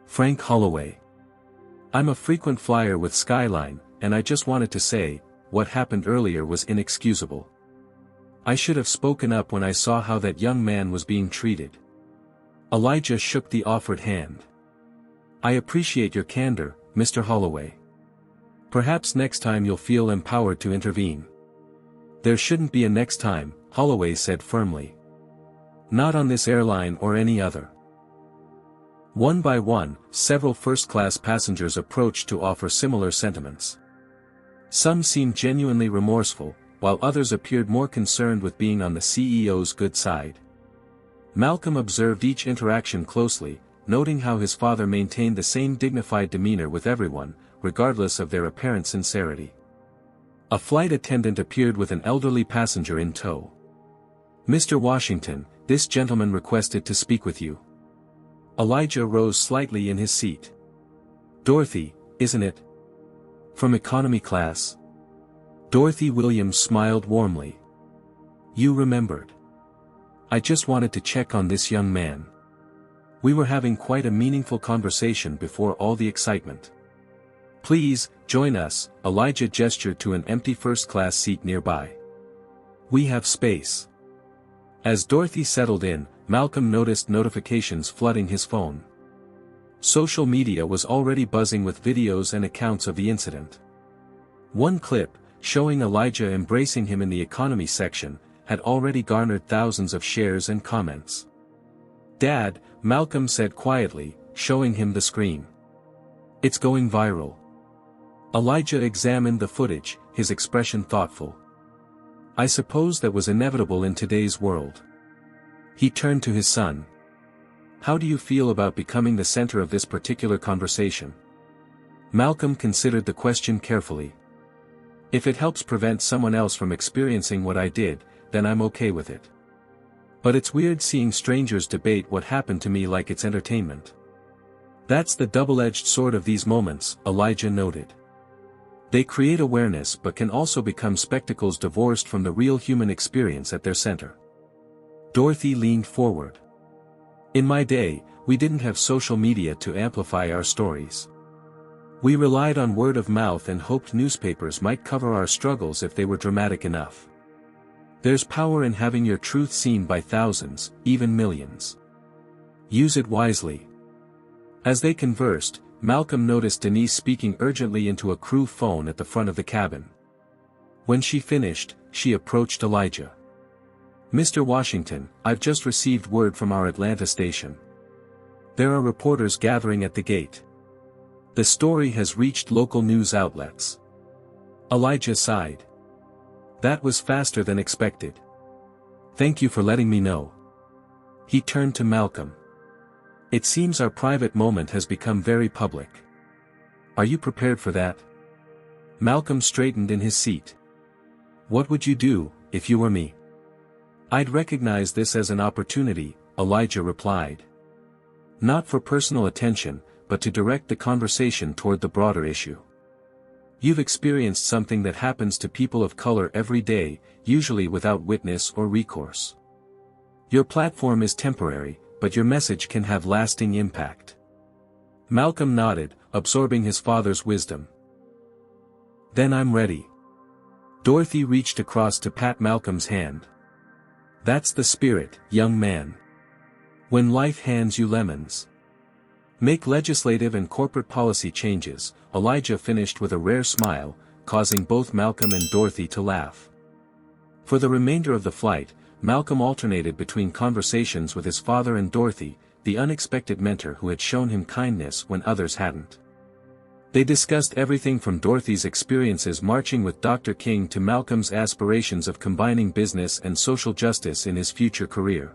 Frank Holloway. I'm a frequent flyer with Skyline, and I just wanted to say, what happened earlier was inexcusable. I should have spoken up when I saw how that young man was being treated. Elijah shook the offered hand. I appreciate your candor, Mr. Holloway. Perhaps next time you'll feel empowered to intervene. There shouldn't be a next time, Holloway said firmly. Not on this airline or any other. One by one, several first-class passengers approached to offer similar sentiments. Some seemed genuinely remorseful, while others appeared more concerned with being on the CEO's good side. Malcolm observed each interaction closely, noting how his father maintained the same dignified demeanor with everyone, regardless of their apparent sincerity. A flight attendant appeared with an elderly passenger in tow. Mr. Washington, this gentleman requested to speak with you. Elijah rose slightly in his seat. Dorothy, isn't it? From economy class? Dorothy Williams smiled warmly. You remembered. I just wanted to check on this young man. We were having quite a meaningful conversation before all the excitement. Please, join us, Elijah gestured to an empty first-class seat nearby. We have space. As Dorothy settled in, Malcolm noticed notifications flooding his phone. Social media was already buzzing with videos and accounts of the incident. One clip, showing Elijah embracing him in the economy section, had already garnered thousands of shares and comments. Dad, Malcolm said quietly, showing him the screen. It's going viral. Elijah examined the footage, his expression thoughtful. I suppose that was inevitable in today's world. He turned to his son. How do you feel about becoming the center of this particular conversation? Malcolm considered the question carefully. If it helps prevent someone else from experiencing what I did, then I'm okay with it. But it's weird seeing strangers debate what happened to me like it's entertainment. That's the double-edged sword of these moments, Elijah noted. They create awareness but can also become spectacles divorced from the real human experience at their center. Dorothy leaned forward. In my day, we didn't have social media to amplify our stories. We relied on word of mouth and hoped newspapers might cover our struggles if they were dramatic enough. There's power in having your truth seen by thousands, even millions. Use it wisely. As they conversed, Malcolm noticed Denise speaking urgently into a crew phone at the front of the cabin. When she finished, she approached Elijah. Mr. Washington, I've just received word from our Atlanta station. There are reporters gathering at the gate. The story has reached local news outlets. Elijah sighed. That was faster than expected. Thank you for letting me know. He turned to Malcolm. It seems our private moment has become very public. Are you prepared for that? Malcolm straightened in his seat. What would you do, if you were me? I'd recognize this as an opportunity, Elijah replied. Not for personal attention, but to direct the conversation toward the broader issue. You've experienced something that happens to people of color every day, usually without witness or recourse. Your platform is temporary, but your message can have lasting impact. Malcolm nodded, absorbing his father's wisdom. Then I'm ready. Dorothy reached across to pat Malcolm's hand. That's the spirit, young man. When life hands you lemons. Make legislative and corporate policy changes, Elijah finished with a rare smile, causing both Malcolm and Dorothy to laugh. For the remainder of the flight, Malcolm alternated between conversations with his father and Dorothy, the unexpected mentor who had shown him kindness when others hadn't. They discussed everything from Dorothy's experiences marching with Dr. King to Malcolm's aspirations of combining business and social justice in his future career.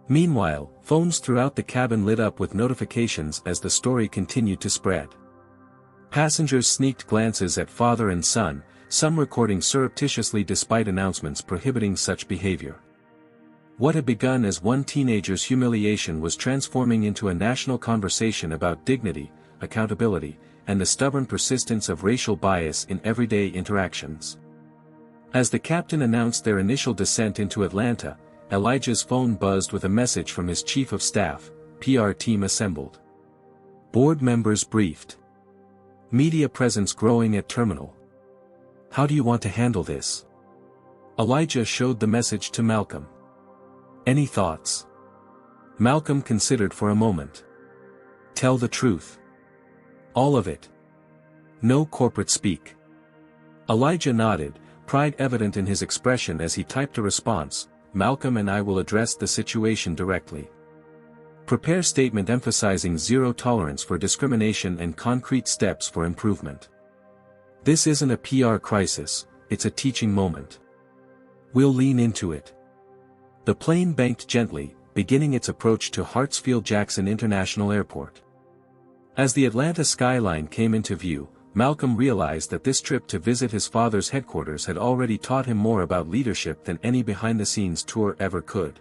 Meanwhile, phones throughout the cabin lit up with notifications as the story continued to spread. Passengers sneaked glances at father and son, some recording surreptitiously despite announcements prohibiting such behavior. What had begun as one teenager's humiliation was transforming into a national conversation about dignity, accountability, and the stubborn persistence of racial bias in everyday interactions. As the captain announced their initial descent into Atlanta, Elijah's phone buzzed with a message from his chief of staff. PR team assembled. Board members briefed. Media presence growing at terminal. How do you want to handle this? Elijah showed the message to Malcolm. Any thoughts? Malcolm considered for a moment. Tell the truth. All of it. No corporate speak. Elijah nodded, pride evident in his expression as he typed a response. Malcolm and I will address the situation directly. Prepare statement emphasizing zero tolerance for discrimination and concrete steps for improvement. This isn't a PR crisis, it's a teaching moment. We'll lean into it. The plane banked gently, beginning its approach to Hartsfield-Jackson International Airport. As the Atlanta skyline came into view, Malcolm realized that this trip to visit his father's headquarters had already taught him more about leadership than any behind-the-scenes tour ever could.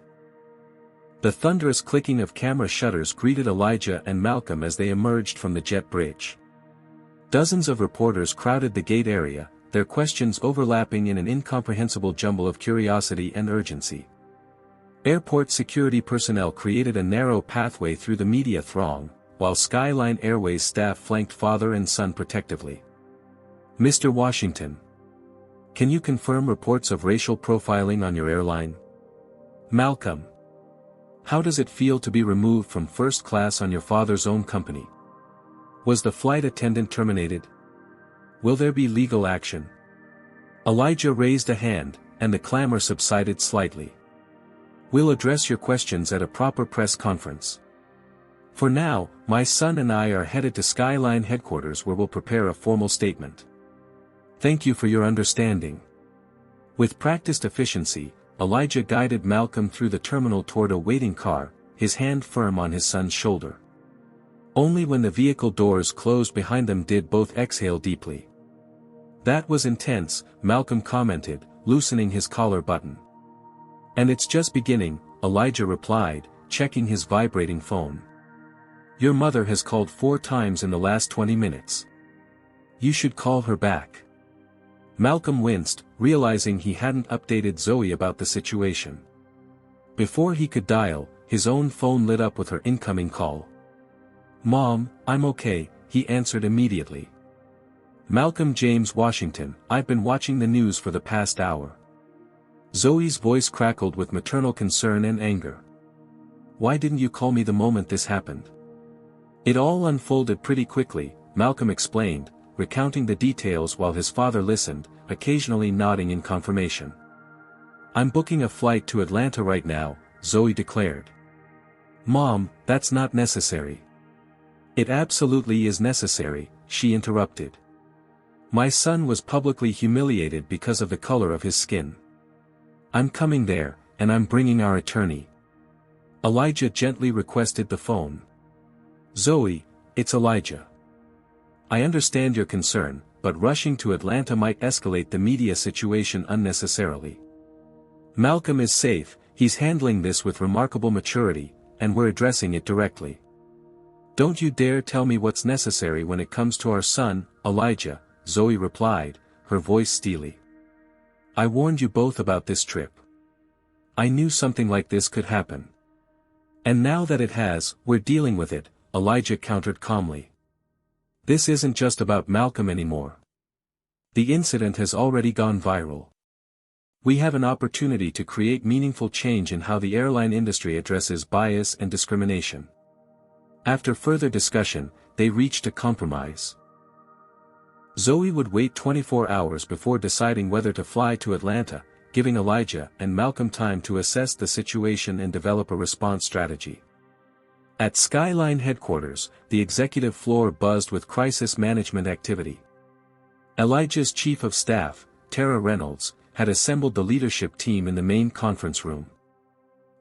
The thunderous clicking of camera shutters greeted Elijah and Malcolm as they emerged from the jet bridge. Dozens of reporters crowded the gate area, their questions overlapping in an incomprehensible jumble of curiosity and urgency. Airport security personnel created a narrow pathway through the media throng, while Skyline Airways staff flanked father and son protectively. Mr. Washington. Can you confirm reports of racial profiling on your airline? Malcolm. How does it feel to be removed from first class on your father's own company? Was the flight attendant terminated? Will there be legal action? Elijah raised a hand, and the clamor subsided slightly. We'll address your questions at a proper press conference. For now, my son and I are headed to Skyline headquarters where we'll prepare a formal statement. Thank you for your understanding. With practiced efficiency, Elijah guided Malcolm through the terminal toward a waiting car, his hand firm on his son's shoulder. Only when the vehicle doors closed behind them did both exhale deeply. That was intense, Malcolm commented, loosening his collar button. And it's just beginning, Elijah replied, checking his vibrating phone. Your mother has called 4 times in the last 20 minutes. You should call her back. Malcolm winced, realizing he hadn't updated Zoe about the situation. Before he could dial, his own phone lit up with her incoming call. Mom, I'm okay, he answered immediately. Malcolm James Washington, I've been watching the news for the past hour. Zoe's voice crackled with maternal concern and anger. Why didn't you call me the moment this happened? It all unfolded pretty quickly, Malcolm explained, recounting the details while his father listened, occasionally nodding in confirmation. I'm booking a flight to Atlanta right now, Zoe declared. Mom, that's not necessary. It absolutely is necessary, she interrupted. My son was publicly humiliated because of the color of his skin. I'm coming there, and I'm bringing our attorney. Elijah gently requested the phone. Zoe, it's Elijah. I understand your concern, but rushing to Atlanta might escalate the media situation unnecessarily. Malcolm is safe, he's handling this with remarkable maturity, and we're addressing it directly. Don't you dare tell me what's necessary when it comes to our son, Elijah, Zoe replied, her voice steely. I warned you both about this trip. I knew something like this could happen. And now that it has, we're dealing with it, Elijah countered calmly. This isn't just about Malcolm anymore. The incident has already gone viral. We have an opportunity to create meaningful change in how the airline industry addresses bias and discrimination. After further discussion, they reached a compromise. Zoe would wait 24 hours before deciding whether to fly to Atlanta, giving Elijah and Malcolm time to assess the situation and develop a response strategy. At Skyline headquarters, the executive floor buzzed with crisis management activity. Elijah's chief of staff, Tara Reynolds, had assembled the leadership team in the main conference room.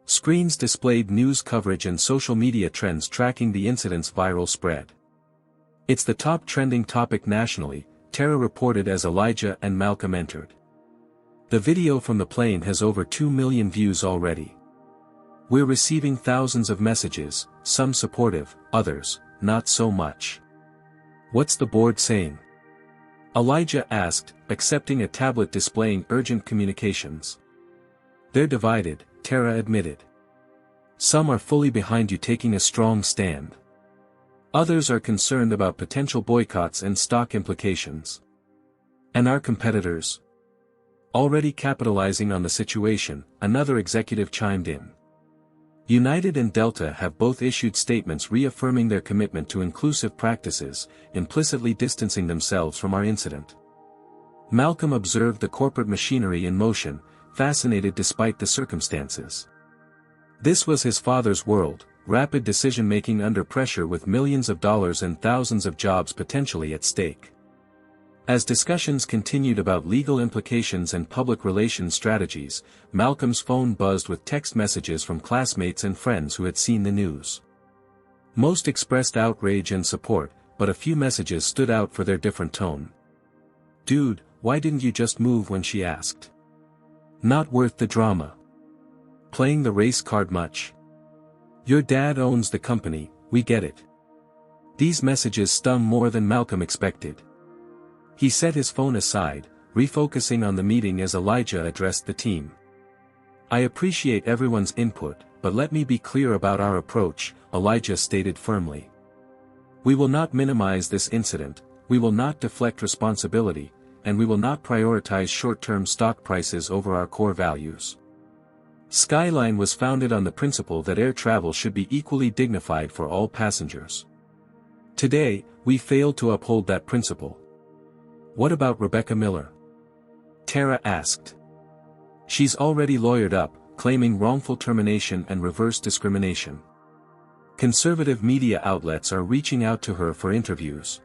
Screens displayed news coverage and social media trends tracking the incident's viral spread. "It's the top trending topic nationally," Tara reported as Elijah and Malcolm entered. "The video from the plane has over 2 million views already. We're receiving thousands of messages, some supportive, others, not so much. What's the board saying?" Elijah asked, accepting a tablet displaying urgent communications. "They're divided," Tara admitted. "Some are fully behind you taking a strong stand. Others are concerned about potential boycotts and stock implications. And our competitors?" Already capitalizing on the situation, another executive chimed in. United and Delta have both issued statements reaffirming their commitment to inclusive practices, implicitly distancing themselves from our incident. Malcolm observed the corporate machinery in motion, fascinated despite the circumstances. This was his father's world, rapid decision-making under pressure with millions of dollars and thousands of jobs potentially at stake. As discussions continued about legal implications and public relations strategies, Malcolm's phone buzzed with text messages from classmates and friends who had seen the news. Most expressed outrage and support, but a few messages stood out for their different tone. "Dude, why didn't you just move when she asked? Not worth the drama. Playing the race card much? Your dad owns the company, we get it." These messages stung more than Malcolm expected. He set his phone aside, refocusing on the meeting as Elijah addressed the team. "I appreciate everyone's input, but let me be clear about our approach," Elijah stated firmly. "We will not minimize this incident, we will not deflect responsibility, and we will not prioritize short-term stock prices over our core values. Skyline was founded on the principle that air travel should be equally dignified for all passengers. Today, we failed to uphold that principle." "What about Rebecca Miller?" Tara asked. "She's already lawyered up, claiming wrongful termination and reverse discrimination. Conservative media outlets are reaching out to her for interviews."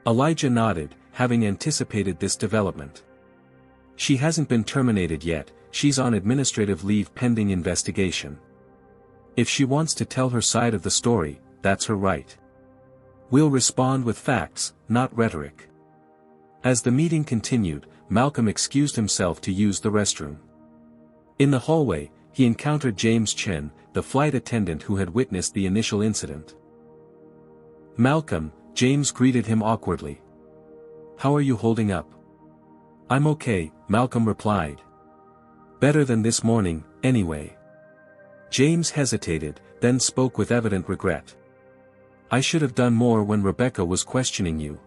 Elijah nodded, having anticipated this development. "She hasn't been terminated yet, she's on administrative leave pending investigation. If she wants to tell her side of the story, that's her right. We'll respond with facts, not rhetoric." As the meeting continued, Malcolm excused himself to use the restroom. In the hallway, he encountered James Chen, the flight attendant who had witnessed the initial incident. "Malcolm," James greeted him awkwardly. "How are you holding up?" "I'm okay," Malcolm replied. "Better than this morning, anyway." James hesitated, then spoke with evident regret. "I should have done more when Rebecca was questioning you.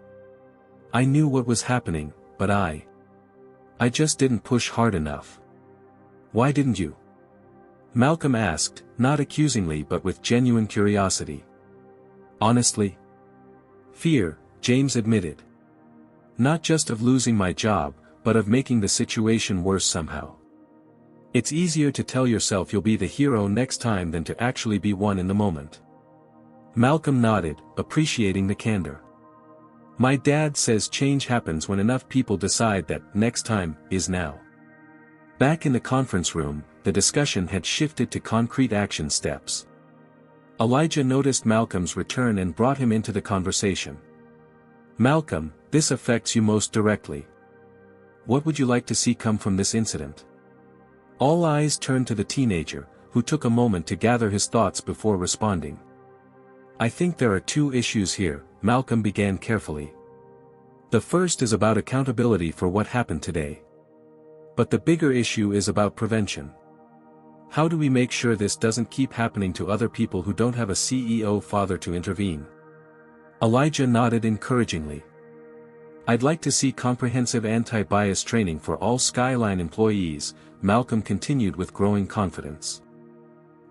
I knew what was happening, but I just didn't push hard enough." "Why didn't you?" Malcolm asked, not accusingly but with genuine curiosity. "Honestly? Fear," James admitted. "Not just of losing my job, but of making the situation worse somehow. It's easier to tell yourself you'll be the hero next time than to actually be one in the moment." Malcolm nodded, appreciating the candor. "My dad says change happens when enough people decide that next time is now." Back in the conference room, the discussion had shifted to concrete action steps. Elijah noticed Malcolm's return and brought him into the conversation. "Malcolm, this affects you most directly. What would you like to see come from this incident?" All eyes turned to the teenager, who took a moment to gather his thoughts before responding. "I think there are two issues here," Malcolm began carefully. "The first is about accountability for what happened today. But the bigger issue is about prevention. How do we make sure this doesn't keep happening to other people who don't have a CEO father to intervene?" Elijah nodded encouragingly. "I'd like to see comprehensive anti-bias training for all Skyline employees," Malcolm continued with growing confidence.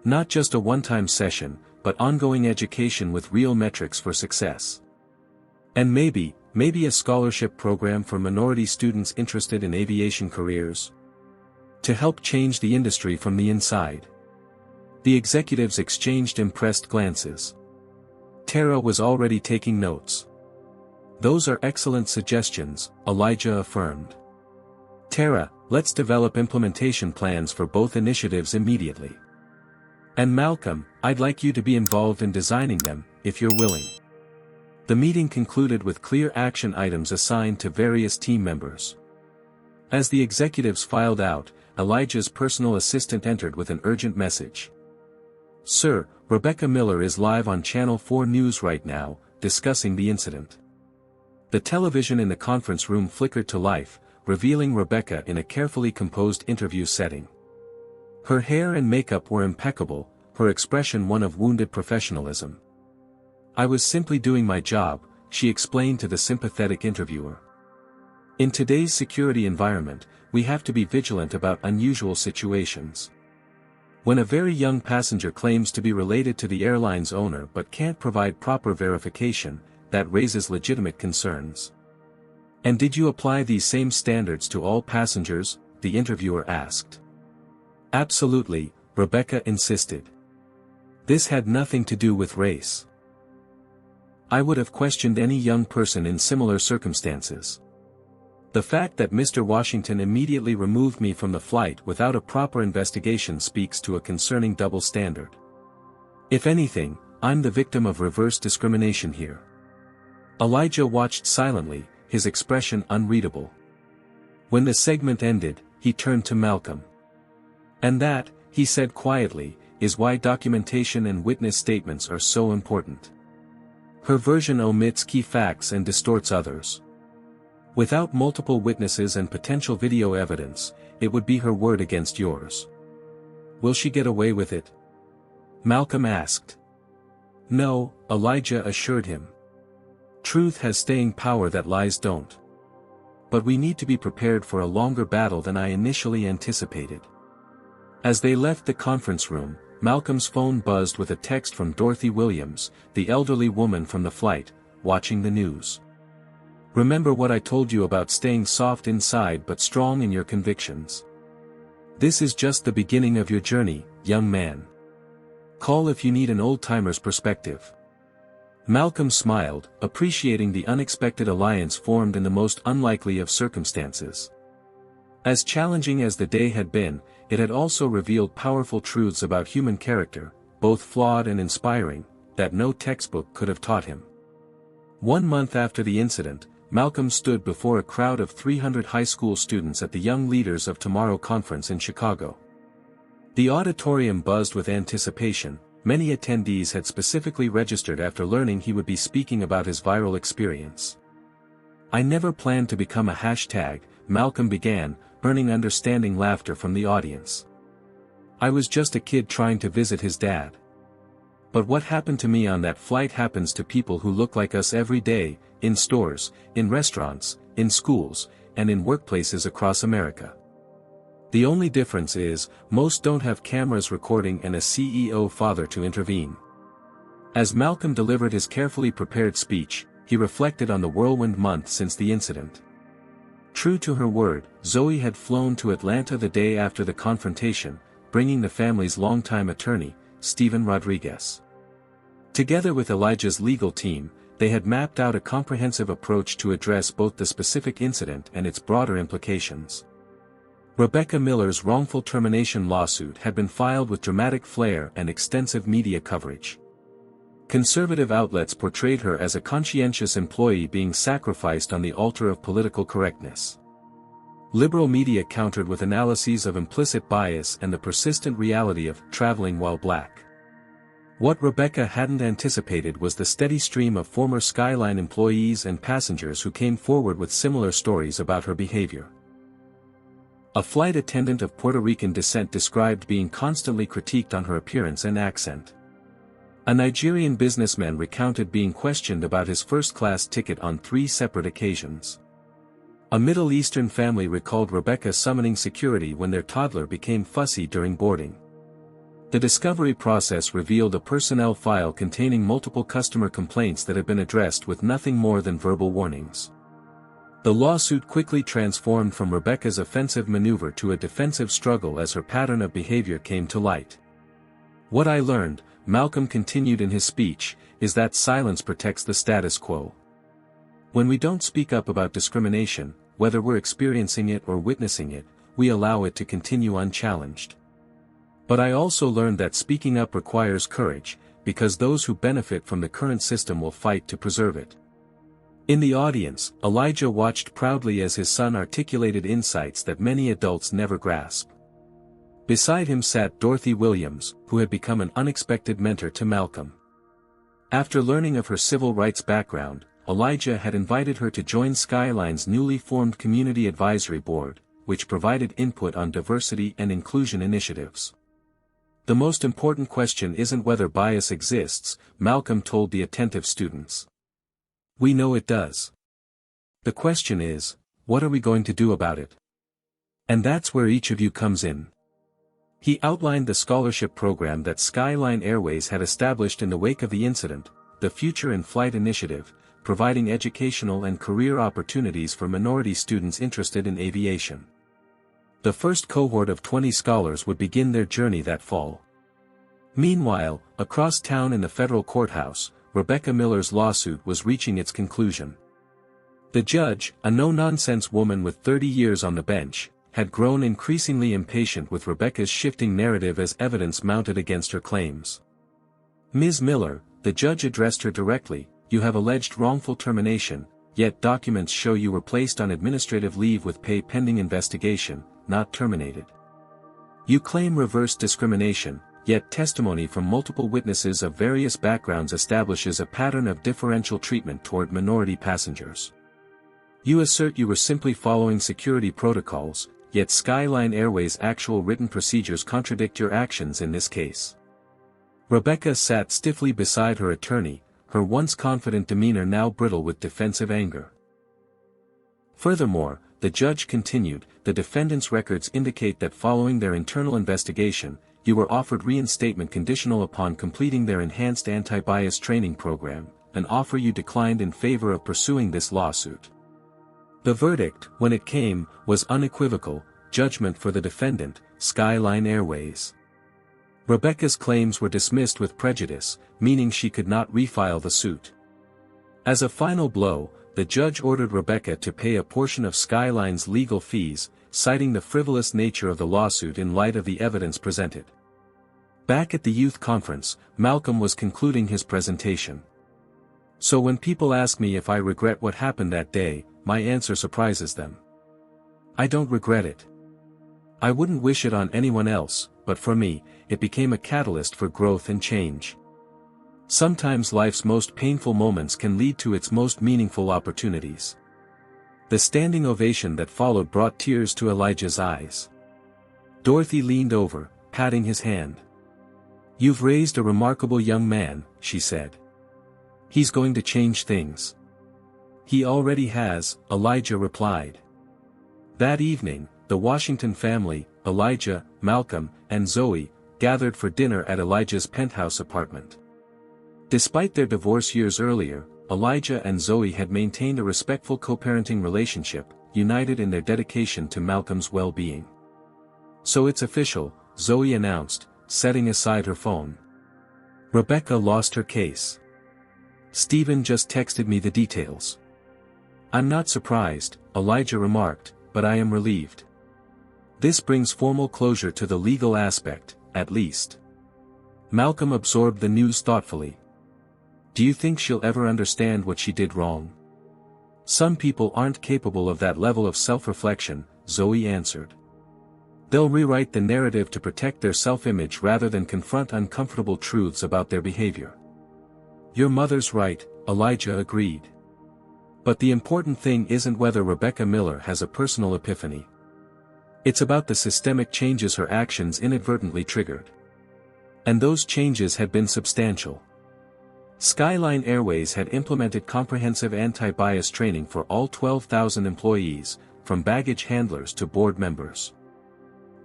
"Not just a one-time session, but ongoing education with real metrics for success. And maybe a scholarship program for minority students interested in aviation careers. To help change the industry from the inside. The executives exchanged impressed glances. Tara was already taking notes. "Those are excellent suggestions," Elijah affirmed. "Tara, let's develop implementation plans for both initiatives immediately. And Malcolm, I'd like you to be involved in designing them, if you're willing." The meeting concluded with clear action items assigned to various team members. As the executives filed out, Elijah's personal assistant entered with an urgent message. "Sir, Rebecca Miller is live on Channel 4 News right now, discussing the incident." The television in the conference room flickered to life, revealing Rebecca in a carefully composed interview setting. Her hair and makeup were impeccable, her expression one of wounded professionalism. "I was simply doing my job," she explained to the sympathetic interviewer. "In today's security environment, we have to be vigilant about unusual situations. When a very young passenger claims to be related to the airline's owner but can't provide proper verification, that raises legitimate concerns." "And did you apply these same standards to all passengers?" the interviewer asked. "Absolutely," Rebecca insisted. "This had nothing to do with race. I would have questioned any young person in similar circumstances. The fact that Mr. Washington immediately removed me from the flight without a proper investigation speaks to a concerning double standard. If anything, I'm the victim of reverse discrimination here." Elijah watched silently, his expression unreadable. When the segment ended, he turned to Malcolm. "And that," he said quietly, "is why documentation and witness statements are so important. Her version omits key facts and distorts others. Without multiple witnesses and potential video evidence, it would be her word against yours." "Will she get away with it?" Malcolm asked. "No," Elijah assured him. "Truth has staying power that lies don't. But we need to be prepared for a longer battle than I initially anticipated." As they left the conference room, Malcolm's phone buzzed with a text from Dorothy Williams, the elderly woman from the flight, watching the news. "Remember what I told you about staying soft inside but strong in your convictions. This is just the beginning of your journey, young man. Call if you need an old-timer's perspective." Malcolm smiled, appreciating the unexpected alliance formed in the most unlikely of circumstances. As challenging as the day had been, it had also revealed powerful truths about human character, both flawed and inspiring, that no textbook could have taught him. 1 month after the incident, Malcolm stood before a crowd of 300 high school students at the Young Leaders of Tomorrow conference in Chicago. The auditorium buzzed with anticipation. Many attendees had specifically registered after learning he would be speaking about his viral experience. "I never planned to become a hashtag," Malcolm began, earning understanding laughter from the audience. "I was just a kid trying to visit his dad. But what happened to me on that flight happens to people who look like us every day, in stores, in restaurants, in schools, and in workplaces across America. The only difference is, most don't have cameras recording and a CEO father to intervene." As Malcolm delivered his carefully prepared speech, he reflected on the whirlwind month since the incident. True to her word, Zoe had flown to Atlanta the day after the confrontation, bringing the family's longtime attorney, Stephen Rodriguez. Together with Elijah's legal team, they had mapped out a comprehensive approach to address both the specific incident and its broader implications. Rebecca Miller's wrongful termination lawsuit had been filed with dramatic flair and extensive media coverage. Conservative outlets portrayed her as a conscientious employee being sacrificed on the altar of political correctness. Liberal media countered with analyses of implicit bias and the persistent reality of traveling while black. What Rebecca hadn't anticipated was the steady stream of former Skyline employees and passengers who came forward with similar stories about her behavior. A flight attendant of Puerto Rican descent described being constantly critiqued on her appearance and accent. A Nigerian businessman recounted being questioned about his first-class ticket on 3 separate occasions. A Middle Eastern family recalled Rebecca summoning security when their toddler became fussy during boarding. The discovery process revealed a personnel file containing multiple customer complaints that had been addressed with nothing more than verbal warnings. The lawsuit quickly transformed from Rebecca's offensive maneuver to a defensive struggle as her pattern of behavior came to light. "What I learned," Malcolm continued in his speech, "is that silence protects the status quo. When we don't speak up about discrimination, whether we're experiencing it or witnessing it, we allow it to continue unchallenged. But I also learned that speaking up requires courage, because those who benefit from the current system will fight to preserve it." In the audience, Elijah watched proudly as his son articulated insights that many adults never grasp. Beside him sat Dorothy Williams, who had become an unexpected mentor to Malcolm. After learning of her civil rights background, Elijah had invited her to join Skyline's newly formed Community Advisory Board, which provided input on diversity and inclusion initiatives. "The most important question isn't whether bias exists," Malcolm told the attentive students. "We know it does. The question is, what are we going to do about it? And that's where each of you comes in." He outlined the scholarship program that Skyline Airways had established in the wake of the incident, the Future in Flight Initiative, providing educational and career opportunities for minority students interested in aviation. The first cohort of 20 scholars would begin their journey that fall. Meanwhile, across town in the federal courthouse, Rebecca Miller's lawsuit was reaching its conclusion. The judge, a no-nonsense woman with 30 years on the bench, had grown increasingly impatient with Rebecca's shifting narrative as evidence mounted against her claims. "Ms. Miller," the judge addressed her directly, "you have alleged wrongful termination, yet documents show you were placed on administrative leave with pay pending investigation, not terminated. You claim reverse discrimination, yet testimony from multiple witnesses of various backgrounds establishes a pattern of differential treatment toward minority passengers. You assert you were simply following security protocols, yet Skyline Airways' actual written procedures contradict your actions in this case." Rebecca sat stiffly beside her attorney, her once confident demeanor now brittle with defensive anger. Furthermore, the judge continued, "The defendant's records indicate that following their internal investigation, you were offered reinstatement conditional upon completing their enhanced anti-bias training program, an offer you declined in favor of pursuing this lawsuit." The verdict, when it came, was unequivocal: judgment for the defendant, Skyline Airways. Rebecca's claims were dismissed with prejudice, meaning she could not refile the suit. As a final blow, the judge ordered Rebecca to pay a portion of Skyline's legal fees, citing the frivolous nature of the lawsuit in light of the evidence presented. Back at the youth conference, Malcolm was concluding his presentation. "So when people ask me if I regret what happened that day, my answer surprises them. I don't regret it. I wouldn't wish it on anyone else, but for me, it became a catalyst for growth and change. Sometimes life's most painful moments can lead to its most meaningful opportunities." The standing ovation that followed brought tears to Elijah's eyes. Dorothy leaned over, patting his hand. "You've raised a remarkable young man," she said. "He's going to change things." "He already has," Elijah replied. That evening, the Washington family, Elijah, Malcolm, and Zoe, gathered for dinner at Elijah's penthouse apartment. Despite their divorce years earlier, Elijah and Zoe had maintained a respectful co-parenting relationship, united in their dedication to Malcolm's well-being. "So it's official," Zoe announced, setting aside her phone. "Rebecca lost her case. Stephen just texted me the details." "I'm not surprised," Elijah remarked, "but I am relieved. This brings formal closure to the legal aspect, at least." Malcolm absorbed the news thoughtfully. "Do you think she'll ever understand what she did wrong?" "Some people aren't capable of that level of self-reflection," Zoe answered. "They'll rewrite the narrative to protect their self-image rather than confront uncomfortable truths about their behavior." "Your mother's right," Elijah agreed. "But the important thing isn't whether Rebecca Miller has a personal epiphany. It's about the systemic changes her actions inadvertently triggered. And those changes had been substantial." Skyline Airways had implemented comprehensive anti-bias training for all 12,000 employees, from baggage handlers to board members.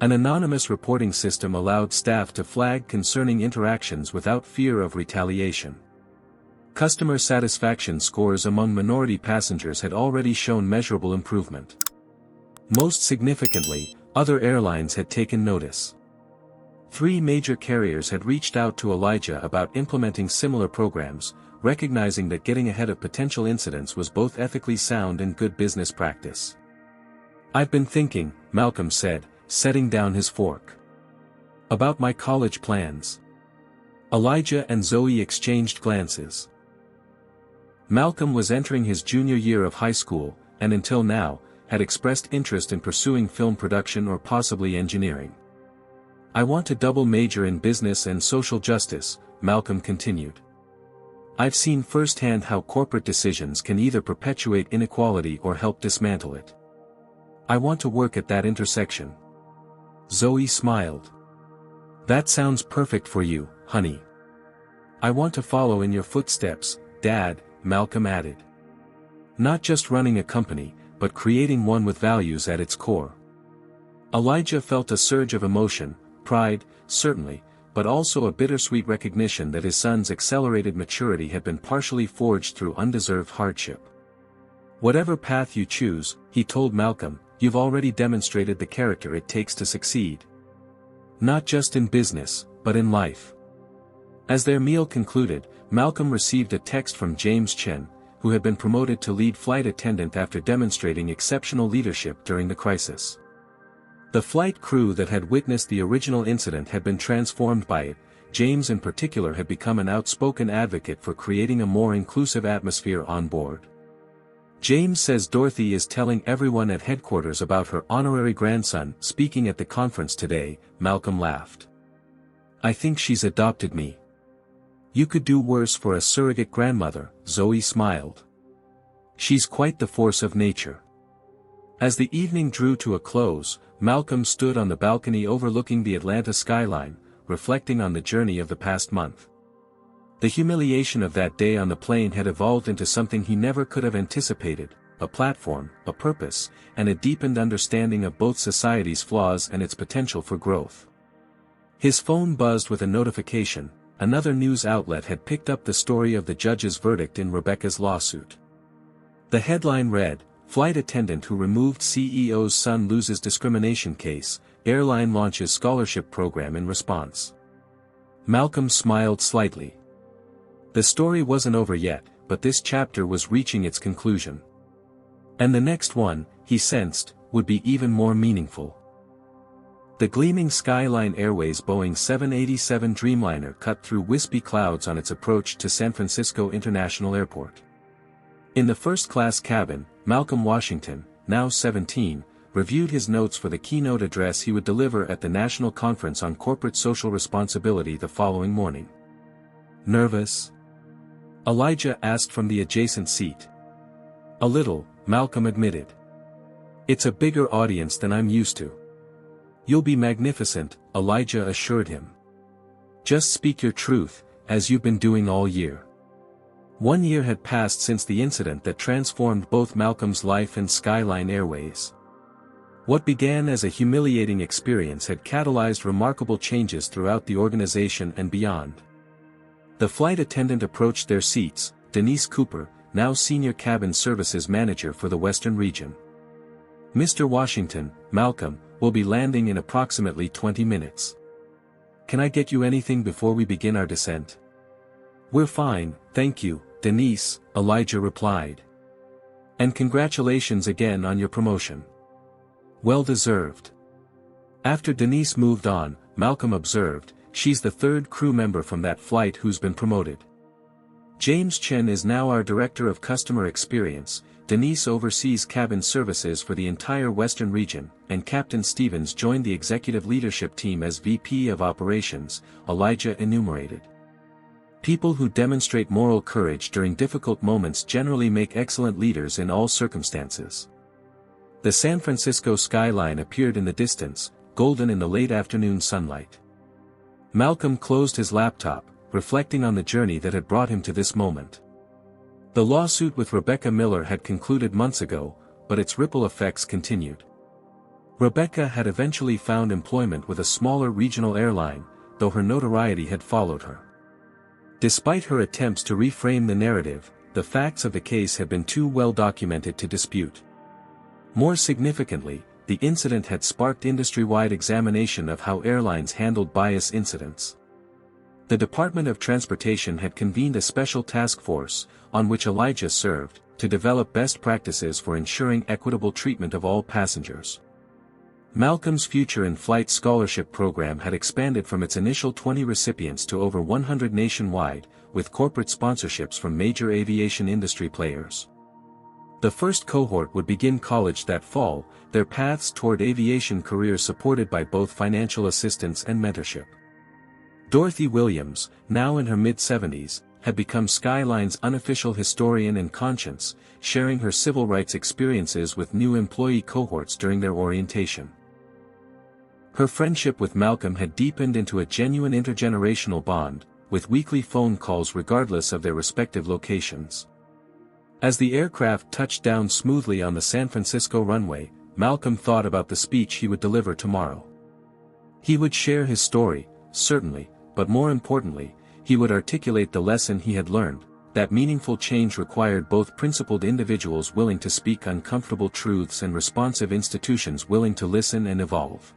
An anonymous reporting system allowed staff to flag concerning interactions without fear of retaliation. Customer satisfaction scores among minority passengers had already shown measurable improvement. Most significantly, other airlines had taken notice. 3 major carriers had reached out to Elijah about implementing similar programs, recognizing that getting ahead of potential incidents was both ethically sound and good business practice. "I've been thinking," Malcolm said, setting down his fork. "About my college plans." Elijah and Zoe exchanged glances. Malcolm was entering his junior year of high school, and until now, had expressed interest in pursuing film production or possibly engineering. "I want to double major in business and social justice," Malcolm continued. "I've seen firsthand how corporate decisions can either perpetuate inequality or help dismantle it. I want to work at that intersection." Zoe smiled. "That sounds perfect for you, honey." "I want to follow in your footsteps, Dad," Malcolm added. "Not just running a company, but creating one with values at its core." Elijah felt a surge of emotion, pride, certainly, but also a bittersweet recognition that his son's accelerated maturity had been partially forged through undeserved hardship. "Whatever path you choose," he told Malcolm, "you've already demonstrated the character it takes to succeed. Not just in business, but in life." As their meal concluded, Malcolm received a text from James Chen, who had been promoted to lead flight attendant after demonstrating exceptional leadership during the crisis. The flight crew that had witnessed the original incident had been transformed by it. James in particular had become an outspoken advocate for creating a more inclusive atmosphere on board. "James says Dorothy is telling everyone at headquarters about her honorary grandson speaking at the conference today," Malcolm laughed. "I think she's adopted me." "You could do worse for a surrogate grandmother," Zoe smiled. "She's quite the force of nature." As the evening drew to a close, Malcolm stood on the balcony overlooking the Atlanta skyline, reflecting on the journey of the past month. The humiliation of that day on the plane had evolved into something he never could have anticipated: a platform, a purpose, and a deepened understanding of both society's flaws and its potential for growth. His phone buzzed with a notification. Another news outlet had picked up the story of the judge's verdict in Rebecca's lawsuit. The headline read, "Flight attendant who removed CEO's son loses discrimination case, airline launches scholarship program in response." Malcolm smiled slightly. The story wasn't over yet, but this chapter was reaching its conclusion. And the next one, he sensed, would be even more meaningful. The gleaming Skyline Airways Boeing 787 Dreamliner cut through wispy clouds on its approach to San Francisco International Airport. In the first-class cabin, Malcolm Washington, now 17, reviewed his notes for the keynote address he would deliver at the National Conference on Corporate Social Responsibility the following morning. "Nervous?" Elijah asked from the adjacent seat. "A little," Malcolm admitted. "It's a bigger audience than I'm used to." "You'll be magnificent," Elijah assured him. "Just speak your truth, as you've been doing all year." 1 year had passed since the incident that transformed both Malcolm's life and Skyline Airways. What began as a humiliating experience had catalyzed remarkable changes throughout the organization and beyond. The flight attendant approached their seats, Denise Cooper, now Senior Cabin Services Manager for the Western region. "Mr. Washington, Malcolm, will be landing in approximately 20 minutes. Can I get you anything before we begin our descent?" "We're fine, thank you, Denise," Elijah replied. "And congratulations again on your promotion. Well deserved." After Denise moved on, Malcolm observed, "She's the 3rd crew member from that flight who's been promoted. James Chen is now our Director of Customer Experience, Denise oversees cabin services for the entire Western region, and Captain Stevens joined the executive leadership team as VP of Operations," Elijah enumerated. "People who demonstrate moral courage during difficult moments generally make excellent leaders in all circumstances." The San Francisco skyline appeared in the distance, golden in the late afternoon sunlight. Malcolm closed his laptop, reflecting on the journey that had brought him to this moment. The lawsuit with Rebecca Miller had concluded months ago, but its ripple effects continued. Rebecca had eventually found employment with a smaller regional airline, though her notoriety had followed her. Despite her attempts to reframe the narrative, the facts of the case had been too well documented to dispute. More significantly, the incident had sparked industry-wide examination of how airlines handled bias incidents. The Department of Transportation had convened a special task force, on which Elijah served, to develop best practices for ensuring equitable treatment of all passengers. Malcolm's Future in Flight Scholarship Program had expanded from its initial 20 recipients to over 100 nationwide, with corporate sponsorships from major aviation industry players. The first cohort would begin college that fall, their paths toward aviation careers supported by both financial assistance and mentorship. Dorothy Williams, now in her mid-70s, had become Skyline's unofficial historian and conscience, sharing her civil rights experiences with new employee cohorts during their orientation. Her friendship with Malcolm had deepened into a genuine intergenerational bond, with weekly phone calls regardless of their respective locations. As the aircraft touched down smoothly on the San Francisco runway, Malcolm thought about the speech he would deliver tomorrow. He would share his story, certainly, but more importantly, he would articulate the lesson he had learned, that meaningful change required both principled individuals willing to speak uncomfortable truths and responsive institutions willing to listen and evolve.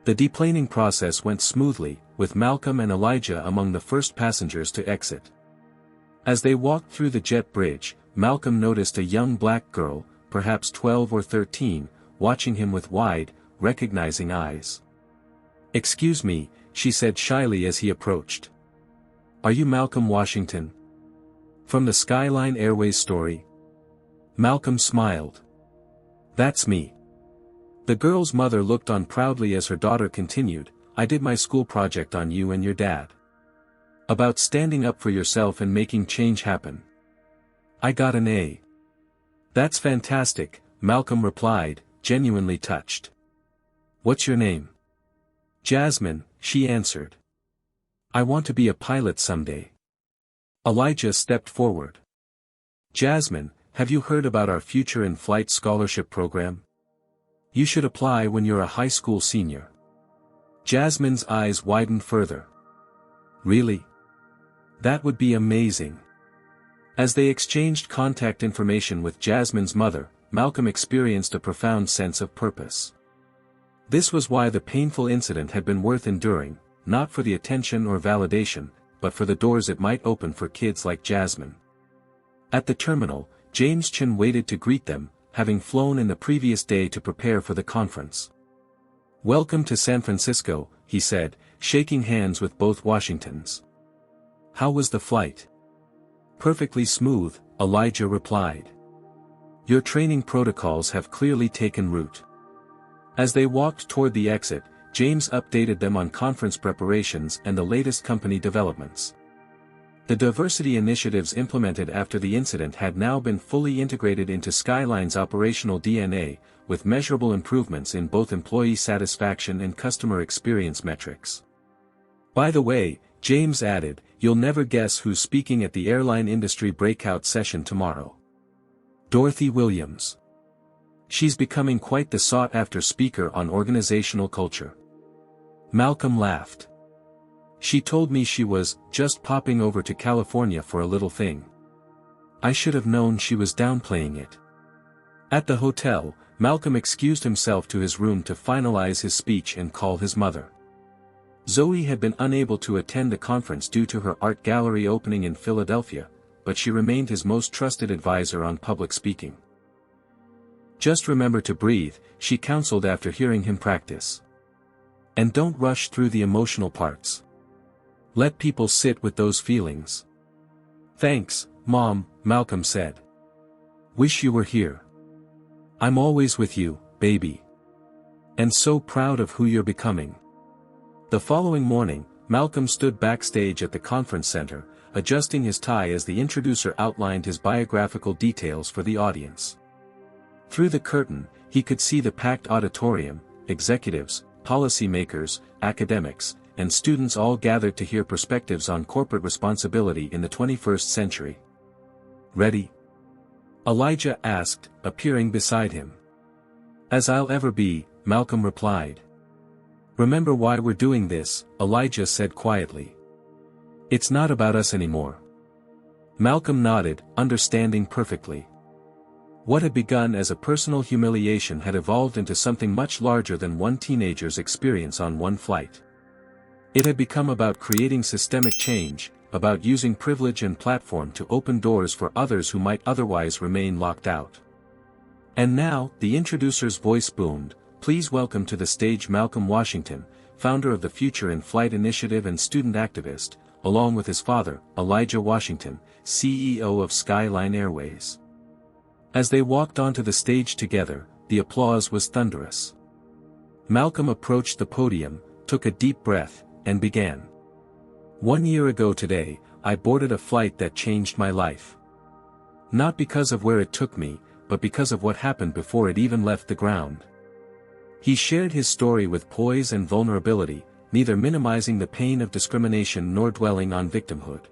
The deplaning process went smoothly, with Malcolm and Elijah among the first passengers to exit. As they walked through the jet bridge, Malcolm noticed a young black girl, perhaps 12 or 13, watching him with wide, recognizing eyes. "Excuse me," she said shyly as he approached. "Are you Malcolm Washington? From the Skyline Airways story?" Malcolm smiled. "That's me." The girl's mother looked on proudly as her daughter continued, "I did my school project on you and your dad. About standing up for yourself and making change happen. I got an A." "That's fantastic," Malcolm replied, genuinely touched. "What's your name?" "Jasmine," she answered. "I want to be a pilot someday." Elijah stepped forward. "Jasmine, have you heard about our Future in Flight Scholarship Program? You should apply when you're a high school senior." Jasmine's eyes widened further. "Really? That would be amazing." As they exchanged contact information with Jasmine's mother, Malcolm experienced a profound sense of purpose. This was why the painful incident had been worth enduring, not for the attention or validation, but for the doors it might open for kids like Jasmine. At the terminal, James Chin waited to greet them, having flown in the previous day to prepare for the conference. "Welcome to San Francisco," he said, shaking hands with both Washingtons. "How was the flight?" "Perfectly smooth," Elijah replied. "Your training protocols have clearly taken root." As they walked toward the exit, James updated them on conference preparations and the latest company developments. The diversity initiatives implemented after the incident had now been fully integrated into Skyline's operational DNA, with measurable improvements in both employee satisfaction and customer experience metrics. "By the way," James added, "you'll never guess who's speaking at the airline industry breakout session tomorrow. Dorothy Williams. She's becoming quite the sought-after speaker on organizational culture." Malcolm laughed. "She told me she was just popping over to California for a little thing. I should have known she was downplaying it." At the hotel, Malcolm excused himself to his room to finalize his speech and call his mother. Zoe had been unable to attend the conference due to her art gallery opening in Philadelphia, but she remained his most trusted advisor on public speaking. "Just remember to breathe," she counseled after hearing him practice. "And don't rush through the emotional parts. Let people sit with those feelings." "Thanks, Mom," Malcolm said. "Wish you were here. I'm always with you, baby. And so proud of who you're becoming." The following morning, Malcolm stood backstage at the conference center, adjusting his tie as the introducer outlined his biographical details for the audience. Through the curtain, he could see the packed auditorium, executives, policymakers, academics, and students all gathered to hear perspectives on corporate responsibility in the 21st century. "Ready?" Elijah asked, appearing beside him. "As I'll ever be," Malcolm replied. "Remember why we're doing this," Elijah said quietly. "It's not about us anymore." Malcolm nodded, understanding perfectly. What had begun as a personal humiliation had evolved into something much larger than one teenager's experience on one flight. It had become about creating systemic change, about using privilege and platform to open doors for others who might otherwise remain locked out. And now, the introducer's voice boomed, "Please welcome to the stage Malcolm Washington, founder of the Future in Flight Initiative and student activist, along with his father, Elijah Washington, CEO of Skyline Airways." As they walked onto the stage together, the applause was thunderous. Malcolm approached the podium, took a deep breath, and began. "1 year ago today, I boarded a flight that changed my life. Not because of where it took me, but because of what happened before it even left the ground." He shared his story with poise and vulnerability, neither minimizing the pain of discrimination nor dwelling on victimhood.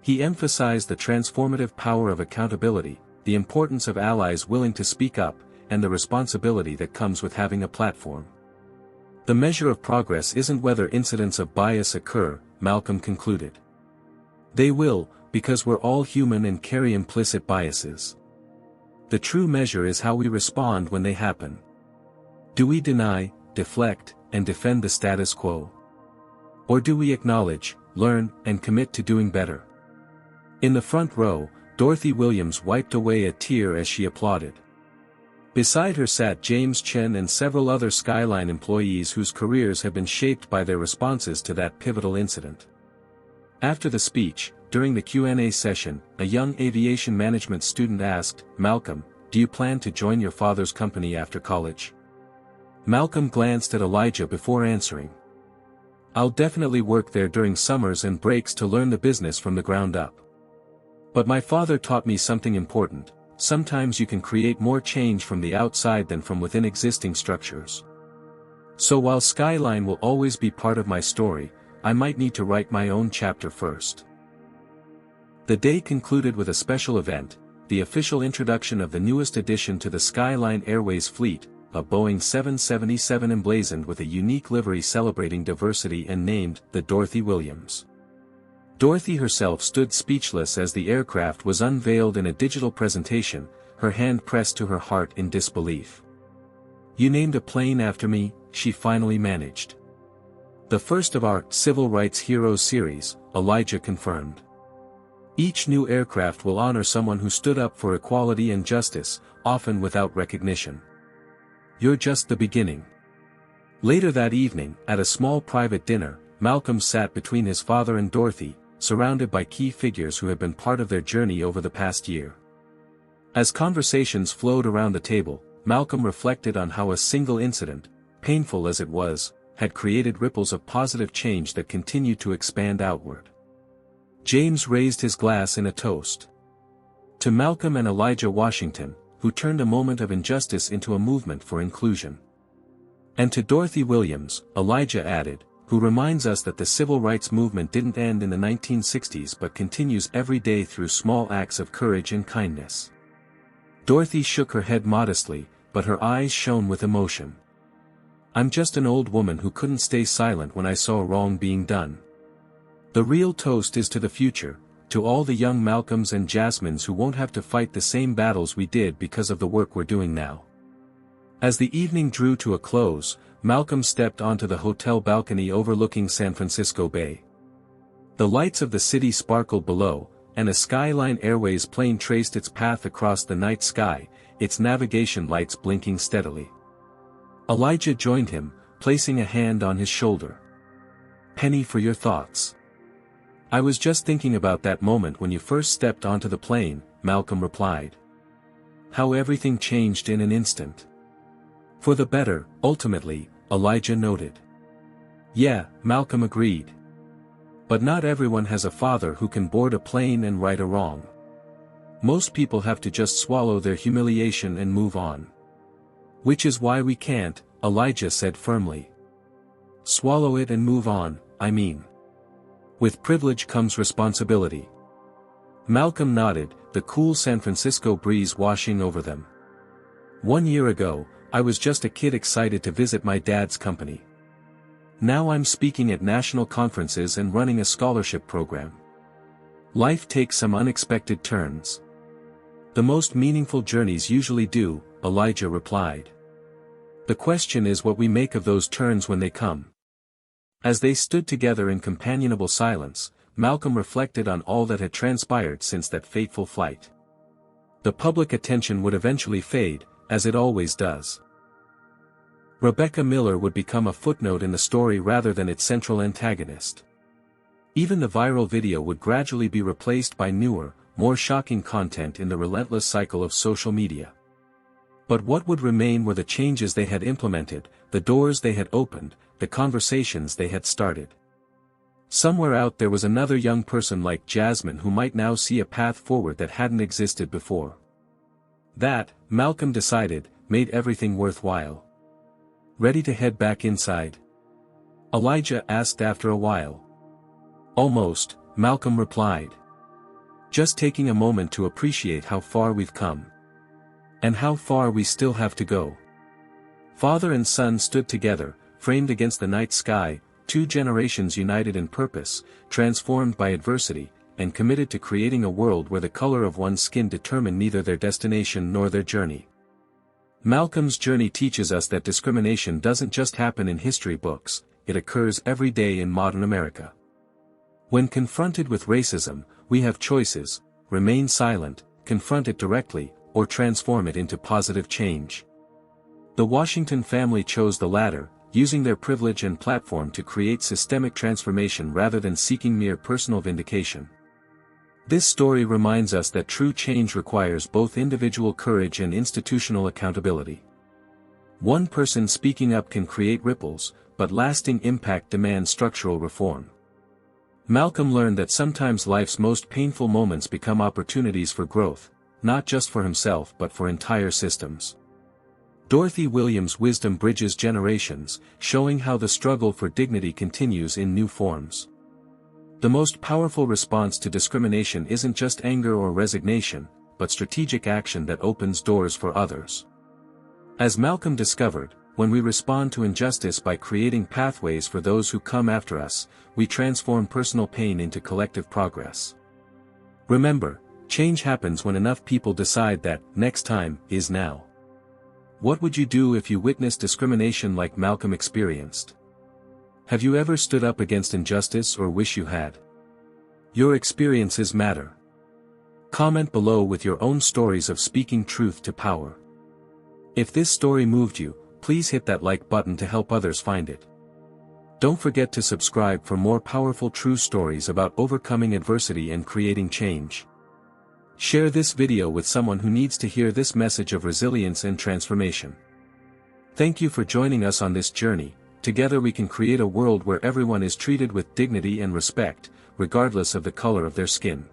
He emphasized the transformative power of accountability, the importance of allies willing to speak up, and the responsibility that comes with having a platform. "The measure of progress isn't whether incidents of bias occur," Malcolm concluded. "They will, because we're all human and carry implicit biases. The true measure is how we respond when they happen. Do we deny, deflect, and defend the status quo? Or do we acknowledge, learn, and commit to doing better?" In the front row, Dorothy Williams wiped away a tear as she applauded. Beside her sat James Chen and several other Skyline employees whose careers have been shaped by their responses to that pivotal incident. After the speech, during the Q&A session, a young aviation management student asked, "Malcolm, do you plan to join your father's company after college?" Malcolm glanced at Elijah before answering. "I'll definitely work there during summers and breaks to learn the business from the ground up. But my father taught me something important: sometimes you can create more change from the outside than from within existing structures. So while Skyline will always be part of my story, I might need to write my own chapter first." The day concluded with a special event, the official introduction of the newest addition to the Skyline Airways fleet, a Boeing 777 emblazoned with a unique livery celebrating diversity and named the Dorothy Williams. Dorothy herself stood speechless as the aircraft was unveiled in a digital presentation, her hand pressed to her heart in disbelief. "You named a plane after me," she finally managed. "The first of our Civil Rights Heroes series," Elijah confirmed. "Each new aircraft will honor someone who stood up for equality and justice, often without recognition. You're just the beginning." Later that evening, at a small private dinner, Malcolm sat between his father and Dorothy, surrounded by key figures who had been part of their journey over the past year. As conversations flowed around the table, Malcolm reflected on how a single incident, painful as it was, had created ripples of positive change that continued to expand outward. James raised his glass in a toast. To Malcolm and Elijah Washington, who turned a moment of injustice into a movement for inclusion. And to Dorothy Williams, Elijah added, who reminds us that the civil rights movement didn't end in the 1960s but continues every day through small acts of courage and kindness. Dorothy shook her head modestly, but her eyes shone with emotion. "I'm just an old woman who couldn't stay silent when I saw a wrong being done. The real toast is to the future, to all the young Malcolms and Jasmines who won't have to fight the same battles we did because of the work we're doing now." As the evening drew to a close, Malcolm stepped onto the hotel balcony overlooking San Francisco Bay. The lights of the city sparkled below, and a Skyline Airways plane traced its path across the night sky, its navigation lights blinking steadily. Elijah joined him, placing a hand on his shoulder. "Penny, for your thoughts." "I was just thinking about that moment when you first stepped onto the plane," Malcolm replied. "How everything changed in an instant." "For the better, ultimately," Elijah noted. "Yeah," Malcolm agreed. "But not everyone has a father who can board a plane and right a wrong. Most people have to just swallow their humiliation and move on." "Which is why we can't," Elijah said firmly. "Swallow it and move on, I mean. With privilege comes responsibility." Malcolm nodded, the cool San Francisco breeze washing over them. "1 year ago, I was just a kid excited to visit my dad's company. Now I'm speaking at national conferences and running a scholarship program. Life takes some unexpected turns. The most meaningful journeys usually do, Elijah replied. The question is what we make of those turns when they come. As they stood together in companionable silence, Malcolm reflected on all that had transpired since that fateful flight. The public attention would eventually fade, as it always does. Rebecca Miller would become a footnote in the story rather than its central antagonist. Even the viral video would gradually be replaced by newer, more shocking content in the relentless cycle of social media. But what would remain were the changes they had implemented, the doors they had opened, the conversations they had started. Somewhere out there was another young person like Jasmine who might now see a path forward that hadn't existed before. That, Malcolm decided, made everything worthwhile. Ready to head back inside? Elijah asked after a while. Almost, Malcolm replied. Just taking a moment to appreciate how far we've come. And how far we still have to go. Father and son stood together, framed against the night sky, two generations united in purpose, transformed by adversity, and committed to creating a world where the color of one's skin determined neither their destination nor their journey. Malcolm's journey teaches us that discrimination doesn't just happen in history books, it occurs every day in modern America. When confronted with racism, we have choices: remain silent, confront it directly, or transform it into positive change. The Washington family chose the latter, using their privilege and platform to create systemic transformation rather than seeking mere personal vindication. This story reminds us that true change requires both individual courage and institutional accountability. One person speaking up can create ripples, but lasting impact demands structural reform. Malcolm learned that sometimes life's most painful moments become opportunities for growth, not just for himself but for entire systems. Dorothy Williams' wisdom bridges generations, showing how the struggle for dignity continues in new forms. The most powerful response to discrimination isn't just anger or resignation, but strategic action that opens doors for others. As Malcolm discovered, when we respond to injustice by creating pathways for those who come after us, we transform personal pain into collective progress. Remember, change happens when enough people decide that next time is now. What would you do if you witnessed discrimination like Malcolm experienced? Have you ever stood up against injustice or wish you had? Your experiences matter. Comment below with your own stories of speaking truth to power. If this story moved you, please hit that like button to help others find it. Don't forget to subscribe for more powerful true stories about overcoming adversity and creating change. Share this video with someone who needs to hear this message of resilience and transformation. Thank you for joining us on this journey. Together we can create a world where everyone is treated with dignity and respect, regardless of the color of their skin.